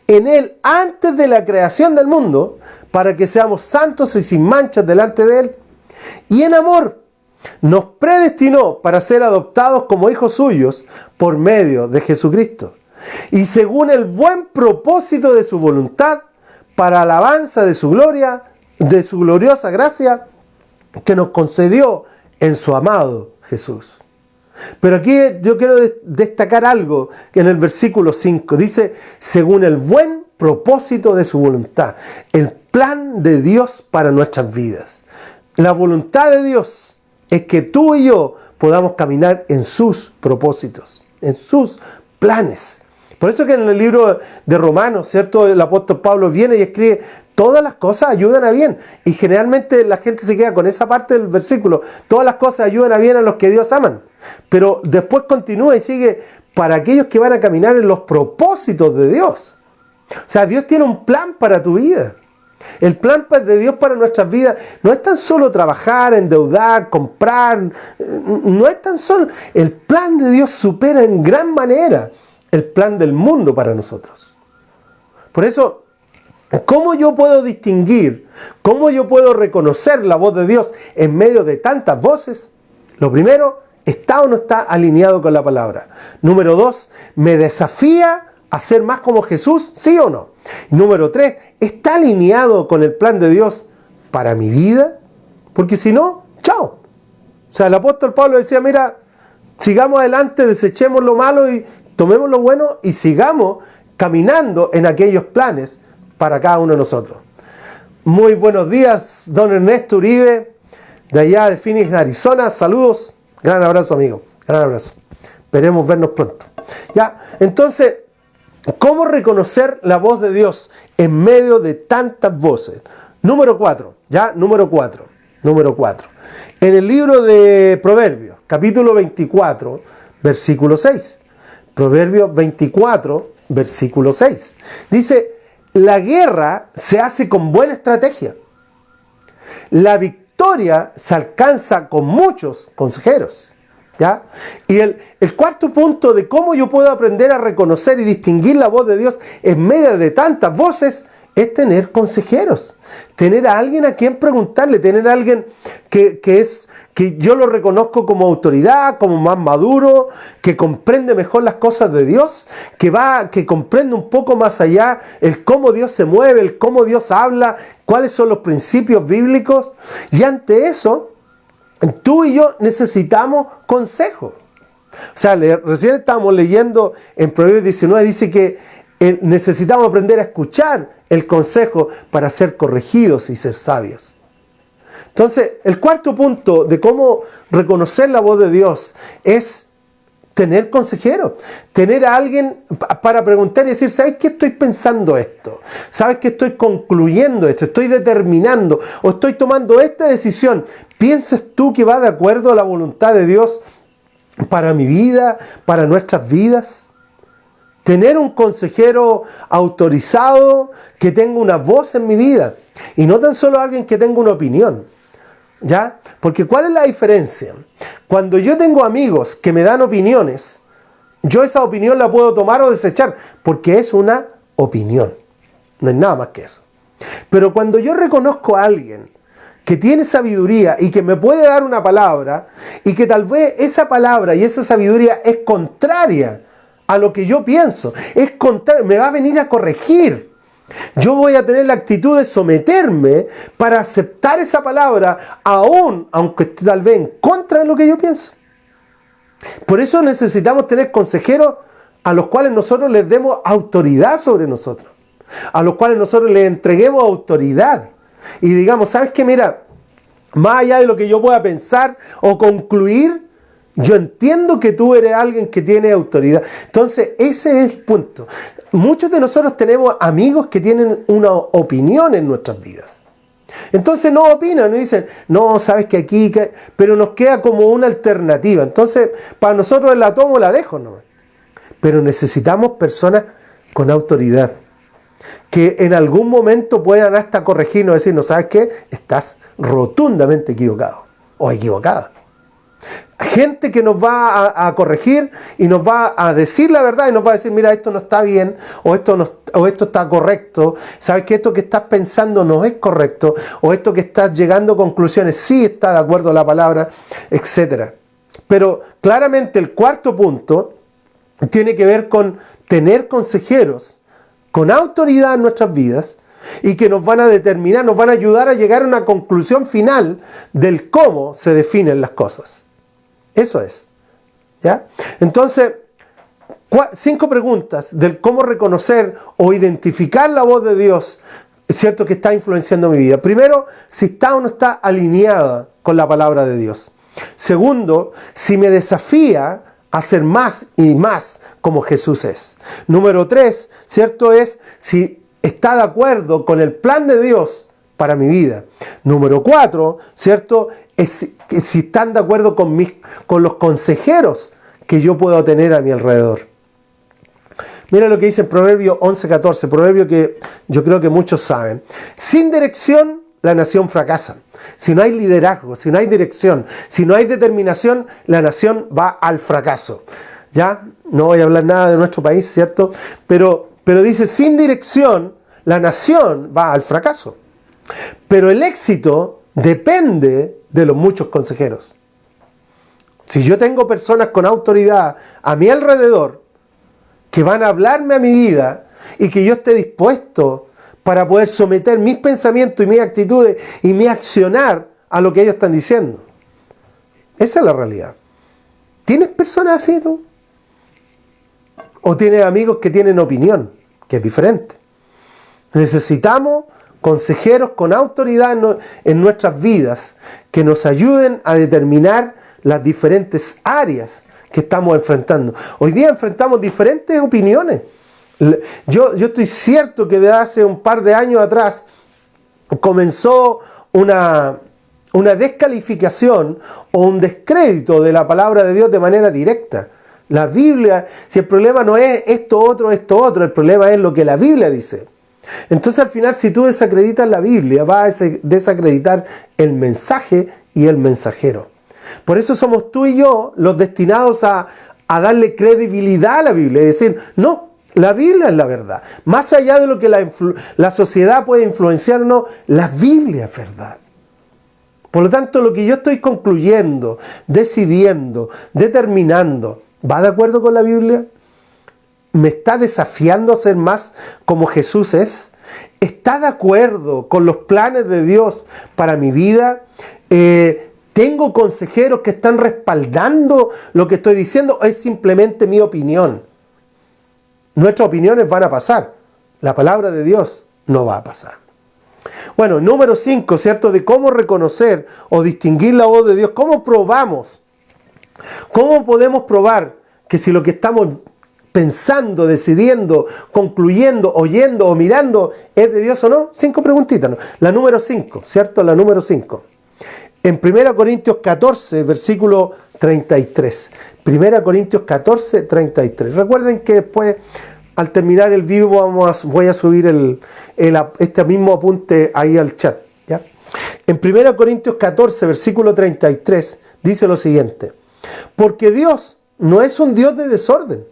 en Él antes de la creación del mundo para que seamos santos y sin manchas delante de Él. Y en amor nos predestinó para ser adoptados como hijos suyos por medio de Jesucristo. Y según el buen propósito de su voluntad, para alabanza de su gloria, de su gloriosa gracia, que nos concedió en su amado Jesús. Pero aquí yo quiero destacar algo que en el versículo 5 dice, según el buen propósito de su voluntad, el plan de Dios para nuestras vidas. La voluntad de Dios es que tú y yo podamos caminar en sus propósitos, en sus planes. Por eso que en el libro de Romanos, ¿cierto? El apóstol Pablo viene y escribe, todas las cosas ayudan a bien. Y generalmente la gente se queda con esa parte del versículo, todas las cosas ayudan a bien a los que Dios aman. Pero después continúa y sigue, para aquellos que van a caminar en los propósitos de Dios. O sea, Dios tiene un plan para tu vida. El plan de Dios para nuestras vidas no es tan solo trabajar, endeudar, comprar, no es tan solo. El plan de Dios supera en gran manera el plan del mundo para nosotros. Por eso ¿Cómo yo puedo distinguir, cómo yo puedo reconocer la voz de Dios en medio de tantas voces? Lo primero, ¿está o no está alineado con la palabra? Número 2, ¿me desafía a ser más como Jesús? ¿Sí o no? Número 3, ¿está alineado con el plan de Dios para mi vida? Porque si no, chao. O sea, el apóstol Pablo decía, mira, sigamos adelante, desechemos lo malo y tomemos lo bueno y sigamos caminando en aquellos planes para cada uno de nosotros. Muy buenos días, don Ernesto Uribe, de allá de Phoenix, Arizona. Saludos, gran abrazo, amigo, gran abrazo. Esperemos vernos pronto. Ya, entonces, ¿cómo reconocer la voz de Dios en medio de tantas voces? Número 4, ya, número 4. En el libro de Proverbios, capítulo 24, versículo 6. Proverbios 24, versículo 6. Dice, la guerra se hace con buena estrategia. La victoria se alcanza con muchos consejeros. ¿Ya? Y el cuarto punto de cómo yo puedo aprender a reconocer y distinguir la voz de Dios en medio de tantas voces es tener consejeros. Tener a alguien a quien preguntarle, tener a alguien que yo lo reconozco como autoridad, como más maduro, que comprende mejor las cosas de Dios, que comprende un poco más allá el cómo Dios se mueve, el cómo Dios habla, cuáles son los principios bíblicos. Y ante eso, tú y yo necesitamos consejo. O sea, recién estábamos leyendo en Proverbios 19, dice que necesitamos aprender a escuchar el consejo para ser corregidos y ser sabios. Entonces, el cuarto punto de cómo reconocer la voz de Dios es tener consejero, tener a alguien para preguntar y decir, ¿sabes qué estoy pensando esto? ¿Sabes qué estoy concluyendo esto? ¿Estoy determinando o estoy tomando esta decisión? ¿Piensas tú que va de acuerdo a la voluntad de Dios para mi vida, para nuestras vidas? Tener un consejero autorizado que tenga una voz en mi vida y no tan solo alguien que tenga una opinión. ¿Ya? Porque ¿cuál es la diferencia? Cuando yo tengo amigos que me dan opiniones, yo esa opinión la puedo tomar o desechar, porque es una opinión. No es nada más que eso. Pero cuando yo reconozco a alguien que tiene sabiduría y que me puede dar una palabra, y que tal vez esa palabra y esa sabiduría es contraria a lo que yo pienso, es contraria, me va a venir a corregir. Yo voy a tener la actitud de someterme para aceptar esa palabra, aunque esté tal vez en contra de lo que yo pienso. Por eso necesitamos tener consejeros a los cuales nosotros les demos autoridad sobre nosotros, a los cuales nosotros les entreguemos autoridad y digamos, ¿sabes qué? Mira, más allá de lo que yo pueda pensar o concluir, yo entiendo que tú eres alguien que tiene autoridad. Entonces, ese es el punto. Muchos de nosotros tenemos amigos que tienen una opinión en nuestras vidas. Entonces no opinan, no dicen, no, sabes que aquí, pero nos queda como una alternativa. Entonces, para nosotros la tomo o la dejo, ¿no? Pero necesitamos personas con autoridad, que en algún momento puedan hasta corregirnos, decir, no, ¿sabes qué? Estás rotundamente equivocado o equivocada. Gente que nos va a corregir y nos va a decir la verdad y nos va a decir, mira, esto no está bien o esto está correcto, sabes que esto que estás pensando no es correcto o esto que estás llegando a conclusiones sí está de acuerdo a la palabra, etc. Pero claramente el cuarto punto tiene que ver con tener consejeros con autoridad en nuestras vidas y que nos van a determinar, nos van a ayudar a llegar a una conclusión final del cómo se definen las cosas. Eso es. ¿Ya? Entonces, 5 preguntas del cómo reconocer o identificar la voz de Dios, es cierto que está influenciando mi vida. Primero, si está o no está alineada con la palabra de Dios. Segundo, si me desafía a ser más y más como Jesús es. Número 3, ¿cierto? Es si está de acuerdo con el plan de Dios para mi vida. Número 4, ¿cierto? Es si están de acuerdo con los consejeros que yo puedo tener a mi alrededor. Mira lo que dice en Proverbio 11:14, proverbio que yo creo que muchos saben. Sin dirección, la nación fracasa. Si no hay liderazgo, si no hay dirección, si no hay determinación, la nación va al fracaso. ¿Ya? No voy a hablar nada de nuestro país, ¿cierto? Pero dice, sin dirección, la nación va al fracaso. Pero el éxito depende de los muchos consejeros. Si yo tengo personas con autoridad a mi alrededor que van a hablarme a mi vida y que yo esté dispuesto para poder someter mis pensamientos y mis actitudes y mi accionar a lo que ellos están diciendo. Esa es la realidad. ¿Tienes personas así, tú? ¿O tienes amigos que tienen opinión, que es diferente? Necesitamos consejeros con autoridad en nuestras vidas que nos ayuden a determinar las diferentes áreas que estamos enfrentando. Hoy día enfrentamos diferentes opiniones. Yo estoy cierto que de hace un par de años atrás comenzó una descalificación o un descrédito de la palabra de Dios de manera directa. La Biblia, si el problema no es esto otro, el problema es lo que la Biblia dice. Entonces al final, si tú desacreditas la Biblia, vas a desacreditar el mensaje y el mensajero. Por eso somos tú y yo los destinados a darle credibilidad a la Biblia y decir, no, la Biblia es la verdad. Más allá de lo que la sociedad puede influenciarnos, la Biblia es verdad. Por lo tanto, lo que yo estoy concluyendo, decidiendo, determinando, ¿va de acuerdo con la Biblia? ¿Me está desafiando a ser más como Jesús es? ¿Está de acuerdo con los planes de Dios para mi vida? ¿Tengo consejeros que están respaldando lo que estoy diciendo o es simplemente mi opinión? Nuestras opiniones van a pasar. La palabra de Dios no va a pasar. Bueno, número 5, ¿cierto? De cómo reconocer o distinguir la voz de Dios. ¿Cómo probamos? ¿Cómo podemos probar que si lo que estamos pensando, decidiendo, concluyendo, oyendo o mirando es de Dios o no? 5 preguntitas. ¿No? La número 5, ¿cierto? La número 5. En 1 Corintios 14, versículo 33. 1 Corintios 14, 33. Recuerden que después, al terminar el vivo, voy a subir este mismo apunte ahí al chat. ¿Ya? En 1 Corintios 14, versículo 33, dice lo siguiente. Porque Dios no es un Dios de desorden.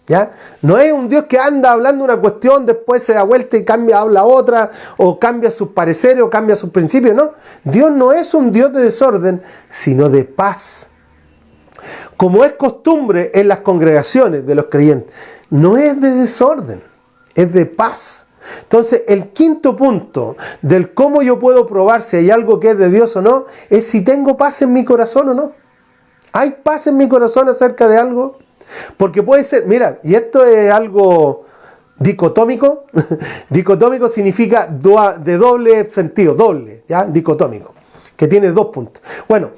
¿Ya? No es un Dios que anda hablando una cuestión, después se da vuelta y habla otra, o cambia sus pareceres, o cambia sus principios. No, Dios no es un Dios de desorden, sino de paz. Como es costumbre en las congregaciones de los creyentes, no es de desorden, es de paz. Entonces, el quinto punto del cómo yo puedo probar si hay algo que es de Dios o no, es si tengo paz en mi corazón o no. ¿Hay paz en mi corazón acerca de algo? Porque puede ser, mira, y esto es algo dicotómico. Dicotómico significa de doble sentido, doble, ¿ya? Dicotómico, que tiene 2 puntos. Bueno,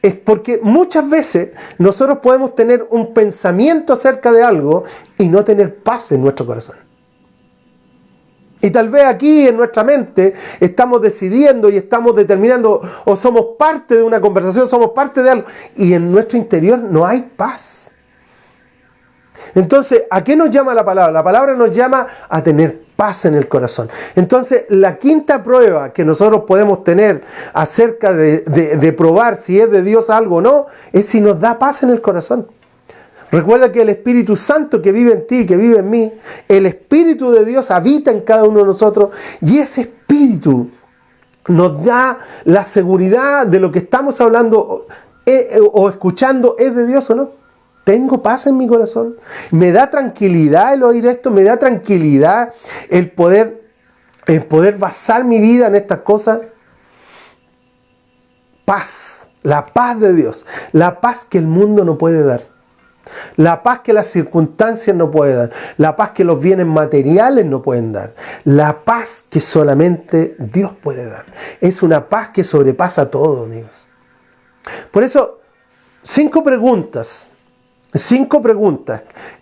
es porque muchas veces nosotros podemos tener un pensamiento acerca de algo y no tener paz en nuestro corazón. Y tal vez aquí en nuestra mente estamos decidiendo y estamos determinando, o somos parte de una conversación, somos parte de algo, y en nuestro interior no hay paz. Entonces, ¿a qué nos llama la palabra? La palabra nos llama a tener paz en el corazón. Entonces, la quinta prueba que nosotros podemos tener acerca de probar si es de Dios algo o no, es si nos da paz en el corazón. Recuerda que el Espíritu Santo que vive en ti, que vive en mí, el Espíritu de Dios habita en cada uno de nosotros, y ese Espíritu nos da la seguridad de lo que estamos hablando o escuchando es de Dios o no. ¿Tengo paz en mi corazón? ¿Me da tranquilidad el oír esto? ¿Me da tranquilidad el poder basar mi vida en estas cosas? Paz, la paz de Dios, la paz que el mundo no puede dar, la paz que las circunstancias no pueden dar, la paz que los bienes materiales no pueden dar, la paz que solamente Dios puede dar. Es una paz que sobrepasa todo, amigos. Por eso, 5 preguntas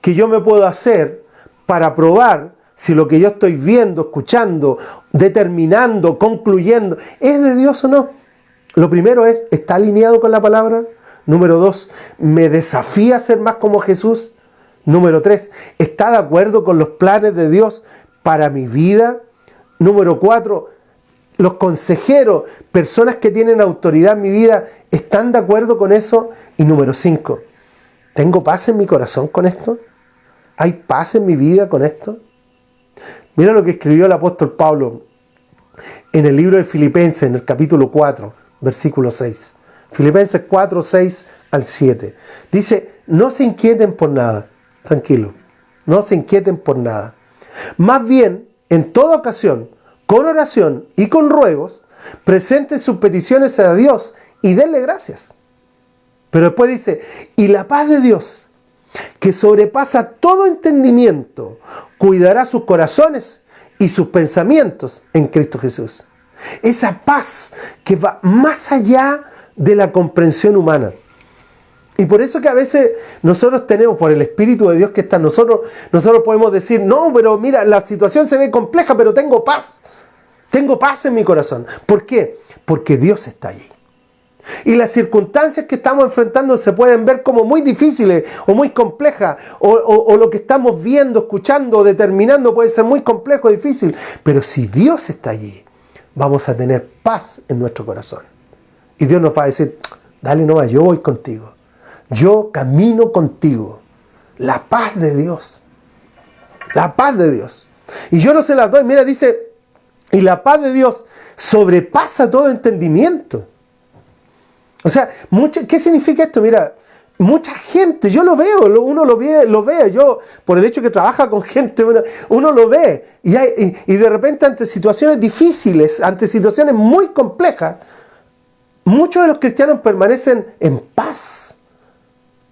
que yo me puedo hacer para probar si lo que yo estoy viendo, escuchando, determinando, concluyendo, es de Dios o no. Lo primero es, ¿está alineado con la palabra? Número 2, ¿me desafía a ser más como Jesús? Número 3, ¿está de acuerdo con los planes de Dios para mi vida? Número 4, los consejeros, personas que tienen autoridad en mi vida, ¿están de acuerdo con eso? Y número 5, ¿tengo paz en mi corazón con esto? ¿Hay paz en mi vida con esto? Mira lo que escribió el apóstol Pablo en el libro de Filipenses, en el capítulo 4, versículo 6. Filipenses 4, 6 al 7. Dice, no se inquieten por nada. Tranquilo. No se inquieten por nada. Más bien, en toda ocasión, con oración y con ruegos, presenten sus peticiones a Dios y denle gracias. Pero después dice, y la paz de Dios, que sobrepasa todo entendimiento, cuidará sus corazones y sus pensamientos en Cristo Jesús. Esa paz que va más allá de la comprensión humana. Y por eso que a veces nosotros tenemos, por el Espíritu de Dios que está en nosotros, nosotros podemos decir, no, pero mira, la situación se ve compleja, pero tengo paz. Tengo paz en mi corazón. ¿Por qué? Porque Dios está allí. Y las circunstancias que estamos enfrentando se pueden ver como muy difíciles o muy complejas, o lo que estamos viendo, escuchando o determinando puede ser muy complejo, difícil. Pero si Dios está allí, vamos a tener paz en nuestro corazón. Y Dios nos va a decir, dale nomás, yo voy contigo. Yo camino contigo. La paz de Dios. La paz de Dios. Y yo no se las doy. Mira, dice, y la paz de Dios sobrepasa todo entendimiento. O sea, ¿qué significa esto? Mira, mucha gente, yo lo veo, uno lo ve, yo, por el hecho que trabaja con gente, uno lo ve. Y de repente ante situaciones difíciles, ante situaciones muy complejas, muchos de los cristianos permanecen en paz.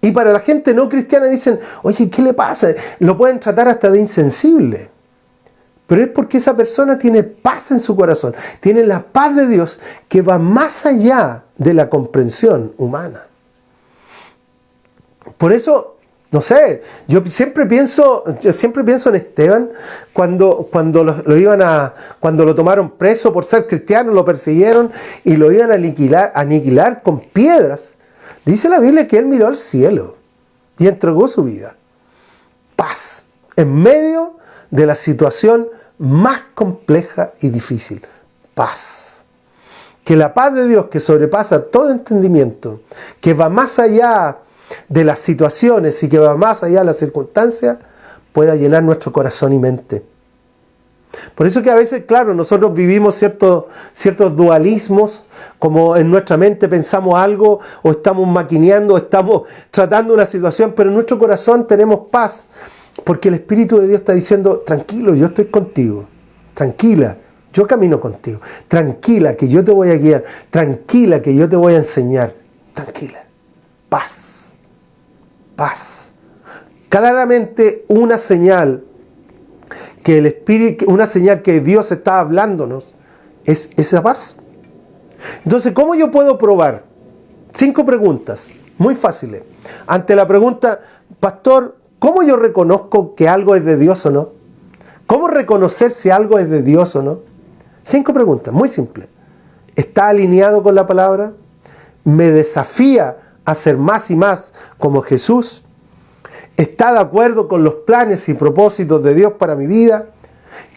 Y para la gente no cristiana dicen, oye, ¿qué le pasa? Lo pueden tratar hasta de insensible. Pero es porque esa persona tiene paz en su corazón. Tiene la paz de Dios que va más allá de la comprensión humana. Por eso, no sé, yo siempre pienso en Esteban cuando lo tomaron preso por ser cristiano, lo persiguieron y lo iban a aniquilar con piedras. Dice la Biblia que él miró al cielo y entregó su vida. Paz en medio de la situación más compleja y difícil. Paz. Que la paz de Dios, que sobrepasa todo entendimiento, que va más allá de las situaciones y que va más allá de las circunstancias, pueda llenar nuestro corazón y mente. Por eso que a veces, claro, nosotros vivimos ciertos dualismos, como en nuestra mente pensamos algo, o estamos maquineando, o estamos tratando una situación, pero en nuestro corazón tenemos paz, porque el Espíritu de Dios está diciendo, tranquilo, yo estoy contigo, tranquila, yo camino contigo, tranquila, que yo te voy a guiar, tranquila, que yo te voy a enseñar, tranquila, paz, paz. Claramente una señal que el Espíritu, una señal que Dios está hablándonos, es esa paz. Entonces, ¿cómo yo puedo probar? 5 preguntas, muy fáciles. Ante la pregunta, pastor, ¿cómo yo reconozco que algo es de Dios o no? ¿Cómo reconocer si algo es de Dios o no? 5 preguntas, muy simples. ¿Está alineado con la palabra? ¿Me desafía a ser más y más como Jesús? ¿Está de acuerdo con los planes y propósitos de Dios para mi vida?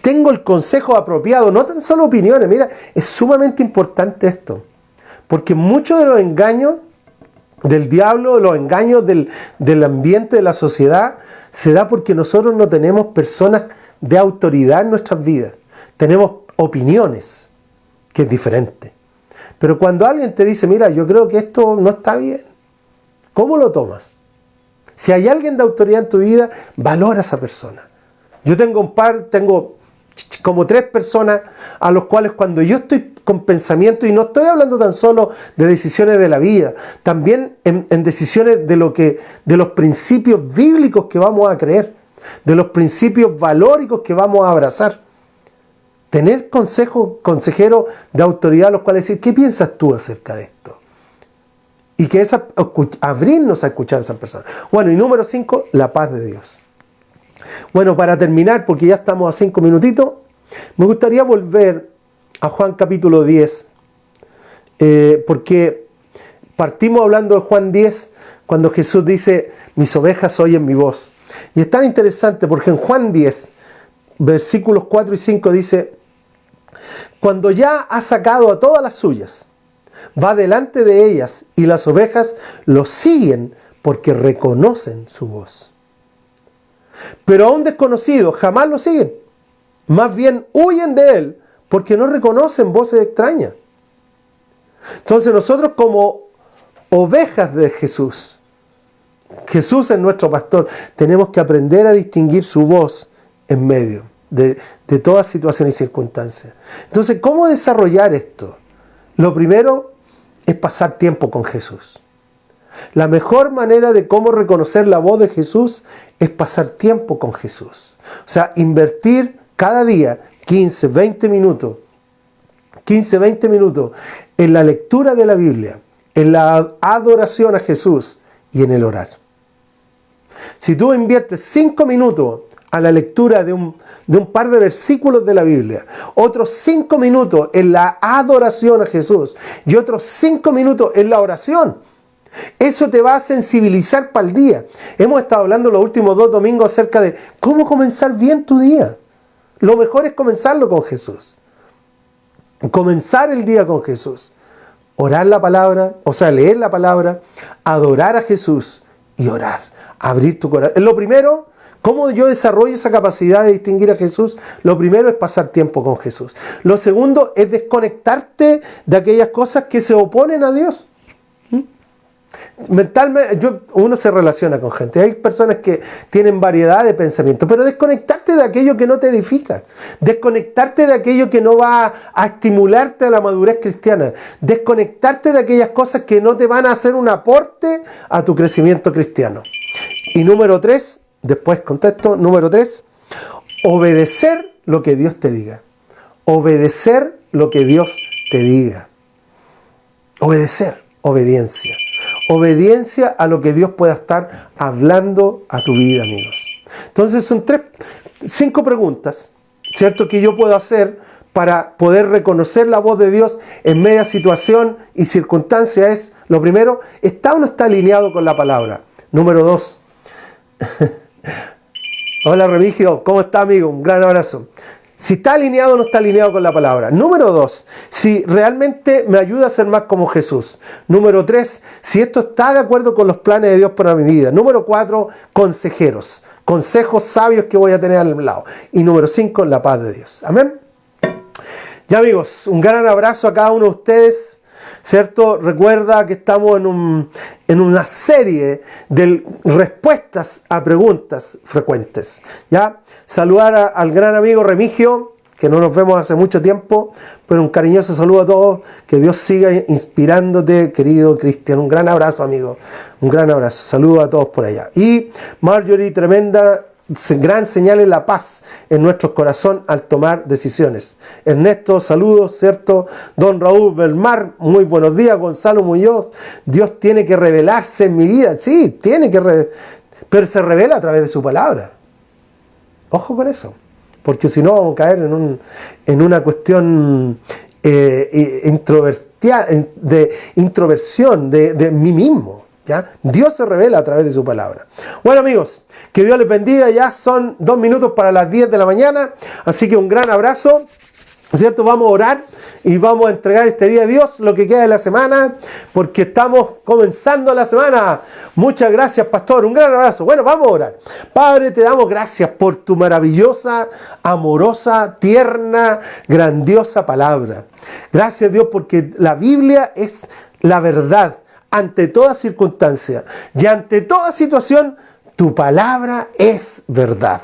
¿Tengo el consejo apropiado? No tan solo opiniones, mira, es sumamente importante esto. Porque muchos de los engaños del diablo, los engaños del ambiente, de la sociedad, se da porque nosotros no tenemos personas de autoridad en nuestras vidas. Tenemos opiniones, que es diferente. Pero cuando alguien te dice, mira, yo creo que esto no está bien, ¿cómo lo tomas? Si hay alguien de autoridad en tu vida, valora a esa persona. Yo tengo como 3 personas a los cuales cuando yo estoy con pensamiento, y no estoy hablando tan solo de decisiones de la vida, también en decisiones de los principios bíblicos que vamos a creer, de los principios valóricos que vamos a abrazar. Tener consejeros de autoridad a los cuales decir, ¿qué piensas tú acerca de esto? Y que abrirnos a escuchar a esas personas. Bueno, y número 5, la paz de Dios. Bueno, para terminar, porque ya estamos a 5 minutitos, me gustaría volver a Juan capítulo 10, porque partimos hablando de Juan 10, cuando Jesús dice, mis ovejas oyen mi voz. Y es tan interesante porque en Juan 10, versículos 4 y 5 dice, cuando ya ha sacado a todas las suyas, va delante de ellas y las ovejas lo siguen porque reconocen su voz. Pero a un desconocido jamás lo siguen. Más bien huyen de Él porque no reconocen voces extrañas. Entonces nosotros como ovejas de Jesús, Jesús es nuestro pastor, tenemos que aprender a distinguir su voz en medio de toda situación y circunstancia. Entonces, ¿cómo desarrollar esto? Lo primero es pasar tiempo con Jesús. La mejor manera de cómo reconocer la voz de Jesús es pasar tiempo con Jesús. O sea, invertir cada día 15, 20 minutos en la lectura de la Biblia, en la adoración a Jesús y en el orar. Si tú inviertes 5 minutos a la lectura de un par de versículos de la Biblia, otros 5 minutos en la adoración a Jesús y otros 5 minutos en la oración, eso te va a sensibilizar para el día. Hemos estado hablando los últimos 2 domingos acerca de cómo comenzar bien tu día. Lo mejor es comenzarlo con Jesús. Comenzar el día con Jesús. Orar la palabra, o sea, leer la palabra, adorar a Jesús y orar. Abrir tu corazón. Lo primero, ¿cómo yo desarrollo esa capacidad de distinguir a Jesús? Lo primero es pasar tiempo con Jesús. Lo segundo es desconectarte de aquellas cosas que se oponen a Dios. Mentalmente, uno se relaciona con gente. Hay personas que tienen variedad de pensamientos, pero desconectarte de aquello que no te edifica. Desconectarte de aquello que no va a estimularte a la madurez cristiana. Desconectarte de aquellas cosas que no te van a hacer un aporte a tu crecimiento cristiano. Y número 3, después contesto, número 3, obedecer lo que Dios te diga. Obedecer lo que Dios te diga. Obedecer, obediencia. Obediencia a lo que Dios pueda estar hablando a tu vida, amigos. Entonces son 5 preguntas, ¿cierto?, que yo puedo hacer para poder reconocer la voz de Dios en media situación y circunstancia. Es, lo primero, ¿está o no está alineado con la palabra? Número 2. Hola Remigio, ¿cómo está, amigo? Un gran abrazo. Si está alineado o no está alineado con la palabra. Número 2, si realmente me ayuda a ser más como Jesús. Número 3, si esto está de acuerdo con los planes de Dios para mi vida. Número 4, consejeros. Consejos sabios que voy a tener al lado. Y número 5, la paz de Dios. Amén. Ya, amigos, un gran abrazo a cada uno de ustedes. ¿Cierto? Recuerda que estamos en una serie de respuestas a preguntas frecuentes. ¿Ya? Saludar al gran amigo Remigio, que no nos vemos hace mucho tiempo, pero un cariñoso saludo a todos. Que Dios siga inspirándote, querido Cristian. Un gran abrazo, amigo. Un gran abrazo. Saludos a todos por allá. Y Marjorie, tremenda, gran señal en la paz en nuestro corazón al tomar decisiones. Ernesto, saludos, ¿cierto? Don Raúl Belmar, muy buenos días. Gonzalo Muñoz, Dios tiene que revelarse en mi vida. Sí, tiene que pero se revela a través de su palabra. Ojo con eso, porque si no vamos a caer en una cuestión introversión de mí mismo. ¿Ya? Dios se revela a través de su palabra. Bueno, amigos, que Dios les bendiga. Ya son 2 minutos para las 10 de la mañana. Así que un gran abrazo, ¿cierto? Vamos a orar y vamos a entregar este día a Dios lo que queda de la semana, porque estamos comenzando la semana. Muchas gracias, pastor. Un gran abrazo. Bueno, vamos a orar. Padre, te damos gracias por tu maravillosa, amorosa, tierna, grandiosa palabra. Gracias, Dios, porque la Biblia es la verdad. Ante toda circunstancia y ante toda situación, tu palabra es verdad.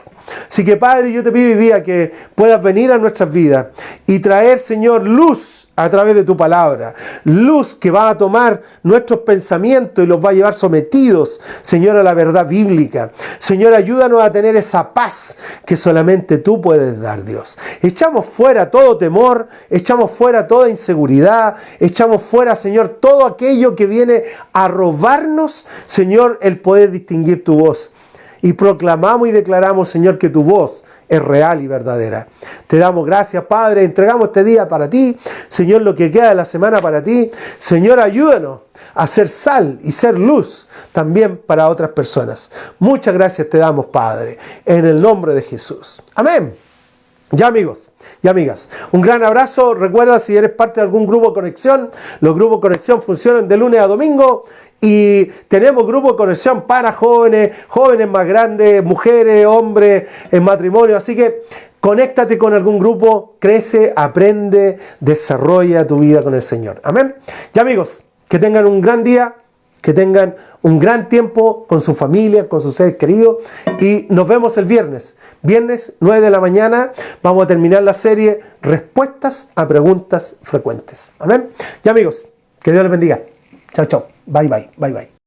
Así que, Padre, yo te pido hoy día que puedas venir a nuestras vidas y traer, Señor, luz a través de tu palabra. Luz que va a tomar nuestros pensamientos y los va a llevar sometidos, Señor, a la verdad bíblica. Señor, ayúdanos a tener esa paz que solamente tú puedes dar, Dios. Echamos fuera todo temor, echamos fuera toda inseguridad, echamos fuera, Señor, todo aquello que viene a robarnos, Señor, el poder distinguir tu voz. Y proclamamos y declaramos, Señor, que tu voz es real y verdadera. Te damos gracias, Padre. Entregamos este día para ti. Señor, lo que queda de la semana para ti. Señor, ayúdanos a ser sal y ser luz también para otras personas. Muchas gracias te damos, Padre, en el nombre de Jesús. Amén. Ya amigos y amigas, un gran abrazo. Recuerda, si eres parte de algún grupo de conexión, los grupos de conexión funcionan de lunes a domingo y tenemos grupos de conexión para jóvenes, jóvenes más grandes, mujeres, hombres, en matrimonio. Así que conéctate con algún grupo, crece, aprende, desarrolla tu vida con el Señor. Amén. Ya amigos, que tengan un gran día, que tengan un gran tiempo con su familia, con sus seres queridos, y nos vemos el viernes. Viernes, 9 de la mañana, vamos a terminar la serie Respuestas a Preguntas Frecuentes. Amén. Ya amigos, que Dios les bendiga. Chao, chao. Bye, bye, bye, bye.